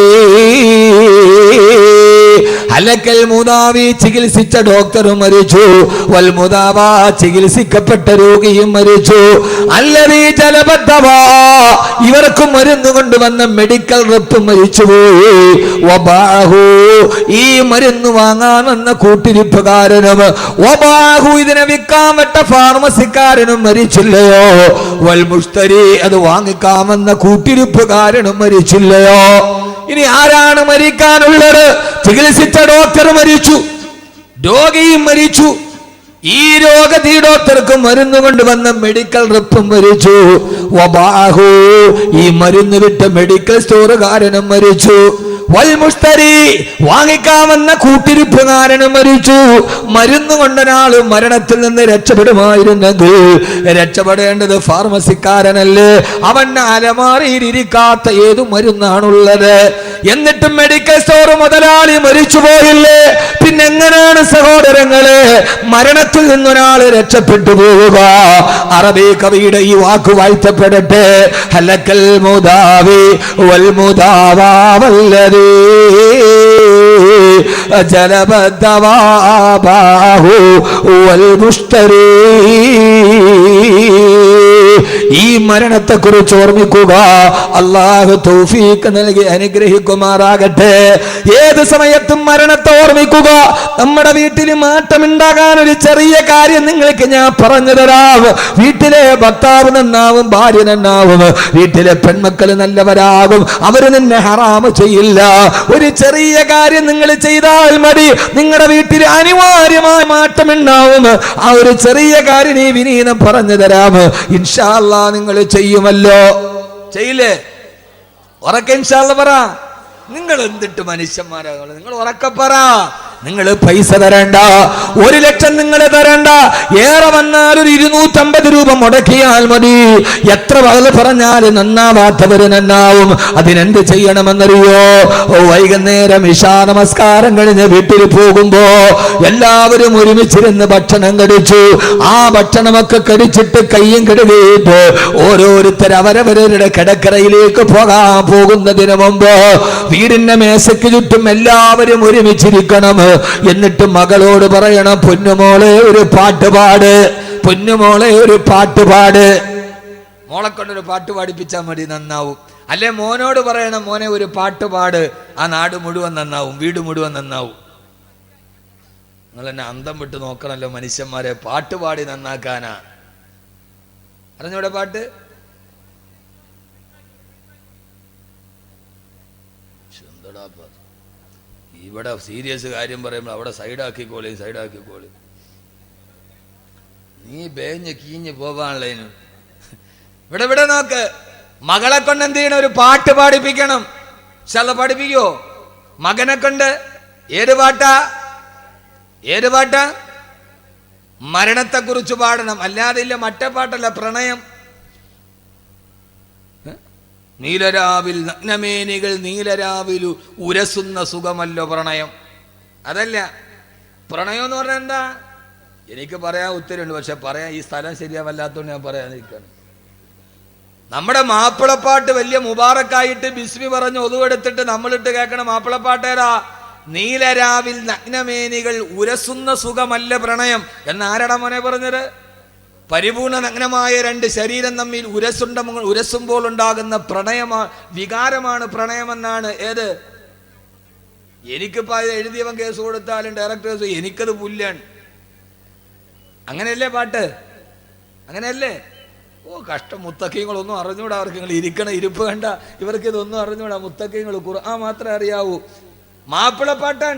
ഹലക്കൽ മുദാവി, ചികിത്സിച്ച ഡോക്ടറും മരിച്ചു. വൽ മുദാവാ, ചികിത്സിക്കപ്പെട്ട രോഗിയും മരിച്ചു. അല്ലദീ ജലബദ്ദവാ, ഇവർക്കും മരുന്ന് കൊണ്ടുവന്ന മെഡിക്കൽ റെപ്പ് മരിച്ചുപോയി. വബാഹു, ഈ മരുന്ന് വാങ്ങാൻ വന്ന കൂട്ടിരിപ്പുകാരനും, വബാഹു, ഇതിനെ വിൽക്കാൻ വിട്ട ഫാർമസിക്കാരനും മരിച്ചില്ലയോ? വൽ മുസ്തരി, അത് വാങ്ങിക്കാമെന്ന കൂട്ടിരിപ്പുകാരനും മരിച്ചില്ലയോ? ഇനി ആരാണ് മരിക്കാനുള്ളത്? ചികിത്സിച്ച ഡോക്ടർ മരിച്ചു, രോഗിയും മരിച്ചു. ഈ ഡോക്ടർക്ക് മരുന്ന് കൊണ്ടുവന്ന മെഡിക്കൽ റെപ്പും മരിച്ചു. വബാഹു, ഈ മരുന്ന് വിട്ട മെഡിക്കൽ സ്റ്റോറുകാരനും മരിച്ചു. വൽ മുസ്തരി, വാങ്ങിക്കാമെന്ന കൂട്ടിരിപ്പുകാരനും മരിച്ചു. മരുന്ന് കൊണ്ടൊരാൾ മരണത്തിൽ നിന്ന് രക്ഷപ്പെടുമായിരുന്നെങ്കിൽ രക്ഷപ്പെടേണ്ടത് ഫാർമസിക്കാരനല്ലേ? അവന്റെ അലമാറിയിലിരിക്കാത്ത ഏതു മരുന്നാണുള്ളത്? എന്നിട്ടും മെഡിക്കൽ സ്റ്റോർ മുതലാളി മരിച്ചു പോയില്ലേ? പിന്നെ എങ്ങനെയാണ് സഹോദരങ്ങളെ മരണത്തിൽ നിന്നൊരാൾ രക്ഷപ്പെട്ടു പോവുക? അറബി കവിയുടെ ഈ വാക്ക് വാഴ്ത്തപ്പെടട്ടെ. ഹലക്കൽ മുദാവി വൽ മുദാവാ വല്ലദീ ജലബദ്ദവാബാഹു വൽ മുസ്തരി. ഈ മരണത്തെ കുറിച്ച് ഓർമ്മിക്കുക. അല്ലാഹു തൗഫീഖ് നൽകി അനുഗ്രഹിക്കുമാറാകട്ടെ. ഏത് സമയത്തും മരണത്തെ ഓർമ്മിക്കുക. നമ്മുടെ വീട്ടിൽ മാറ്റമുണ്ടാകാൻ ഒരു ചെറിയ കാര്യം നിങ്ങൾക്ക് ഞാൻ പറഞ്ഞു തരാം. വീട്ടിലെ ഭർത്താവ് നന്നാവും, ഭാര്യ നന്നാവും, വീട്ടിലെ പെൺമക്കൾ നല്ലവരാകും, അവര് നിന്നെ ഹറാമ് ചെയ്യില്ല. ഒരു ചെറിയ കാര്യം നിങ്ങൾ ചെയ്താൽ മതി, നിങ്ങളുടെ വീട്ടിൽ അനിവാര്യമായ മാറ്റമുണ്ടാവും. ആ ഒരു ചെറിയ കാര്യം ഈ വിനീതം പറഞ്ഞു തരാം. ഇൻഷാ അല്ലാഹ് നിങ്ങൾ ചെയ്യുമല്ലോ? ചെയ്യില്ലേ? ഉറക്കെ ഇൻഷാ അല്ലാഹ് പറ. നിങ്ങൾ എന്തിട്ട് മനുഷ്യന്മാരാകുള്ളൂ? നിങ്ങൾ ഉറക്കെ പറ. നിങ്ങൾ പൈസ തരണ്ട, 1 ലക്ഷം നിങ്ങൾ തരണ്ട, ഏറെ വന്നാൽ ഒരു 250 രൂപ മുടക്കിയാൽ മതി. എത്ര പറഞ്ഞാൽ നന്നാവാത്തവര് നന്നാവും. അതിനെന്ത് ചെയ്യണമെന്നറിയോ? വൈകുന്നേരം ഇശാ നമസ്കാരം കഴിഞ്ഞ് വീട്ടിൽ പോകുമ്പോ എല്ലാവരും ഒരുമിച്ചിരുന്ന് ഭക്ഷണം കഴിച്ചു. ആ ഭക്ഷണമൊക്കെ കഴിച്ചിട്ട് കയ്യും കഴുകിയിട്ട് ഓരോരുത്തർ അവരവരുടെ കിടക്കറയിലേക്ക് പോകുന്നതിന് മുമ്പ് വീടിന്റെ മേശയ്ക്ക് ചുറ്റും എല്ലാവരും ഒരുമിച്ചിരിക്കണം. എന്നിട്ട് മകളോട് പറയണം, പൊന്നുമോളെ ഒരു പാട്ടുപാട്, പൊന്നുമോളെ ഒരു പാട്ടുപാട്. മോളെ കൊണ്ടൊരു പാട്ട് പാടിപ്പിച്ചാൽ മതി, നന്നാവും. അല്ലെ മോനോട് പറയണം, മോനെ ഒരു പാട്ടുപാട്, ആ നാട് മുഴുവൻ നന്നാവും, വീട് മുഴുവൻ നന്നാവും. നിങ്ങൾ എന്നെ അന്തം വിട്ട് നോക്കണല്ലോ മനുഷ്യന്മാരെ, പാട്ടുപാടി നന്നാക്കാനാ. അറിഞ്ഞൂടെ പാട്ട്? ഇവിടെ സീരിയസ് കാര്യം പറയുമ്പോൾ അവിടെ സൈഡാക്കിക്കോളി. നീ ബേഞ്ഞ് കീഞ്ഞ് പോവാനുള്ളതിന് ഇവിടെ നോക്ക്. മകളെ കൊണ്ട് എന്ത് ചെയ്യണം? ഒരു പാട്ട് പാടിപ്പിക്കണം. പഠിപ്പിക്കോ മകനെ കൊണ്ട്? ഏത് പാട്ടാ? മരണത്തെ കുറിച്ച് പാടണം. അല്ലാതെ ഇല്ല മറ്റേ പാട്ടല്ല, പ്രണയം. നീലരാവിൽ നഗ്നമേനികൾ നീലരാവിൽ ഉരസുന്ന സുഖമല്ലോ പ്രണയം. അതല്ല പ്രണയം എന്ന് പറഞ്ഞാൽ എന്താ? എനിക്ക് പറയാൻ ഉത്തരവുണ്ട്, പക്ഷെ പറയാൻ ഈ സ്ഥലം ശരിയാവല്ലാത്തോണ്ട് ഞാൻ പറയാതിരിക്കാണ്. നമ്മുടെ മാപ്പിളപ്പാട്ട് വലിയ മുബാറക്കായിട്ട് ബിസ്മി പറഞ്ഞ് ഒതുവെടുത്തിട്ട് നമ്മളിട്ട് കേൾക്കണം. മാപ്പിളപ്പാട്ടേരാ? നീലരാവിൽ നഗ്നമേനികൾ ഉരസുന്ന സുഖമല്ല പ്രണയം എന്നാരാടാ മോനെ പറഞ്ഞത്? പരിപൂർണ നഗ്നമായ 2 ശരീരം തമ്മിൽ ഉരസുമ്പോൾ ഉണ്ടാകുന്ന വികാരമാണ് പ്രണയമെന്നാണ്. ഏത്? എനിക്കിപ്പോ എഴുതിയവൻ കേസ് കൊടുത്താലും ഡയറക്ടേഴ്സ് എനിക്കത് പുല്ലാണ്. അങ്ങനെയല്ലേ പാട്ട്? അങ്ങനെയല്ലേ? ഓ കഷ്ടം. മുത്തക്കീങ്ങളൊന്നും അറിഞ്ഞൂടാ അവർക്ക്. നിങ്ങൾ ഇരിക്കണ ഇരിപ്പ് കണ്ട ഇവർക്ക് ഇതൊന്നും അറിഞ്ഞൂടാ. മുത്തക്കീങ്ങൾ ഖുർആൻ മാത്രമേ അറിയാവൂ. മാപ്പിളപ്പാട്ടാൻ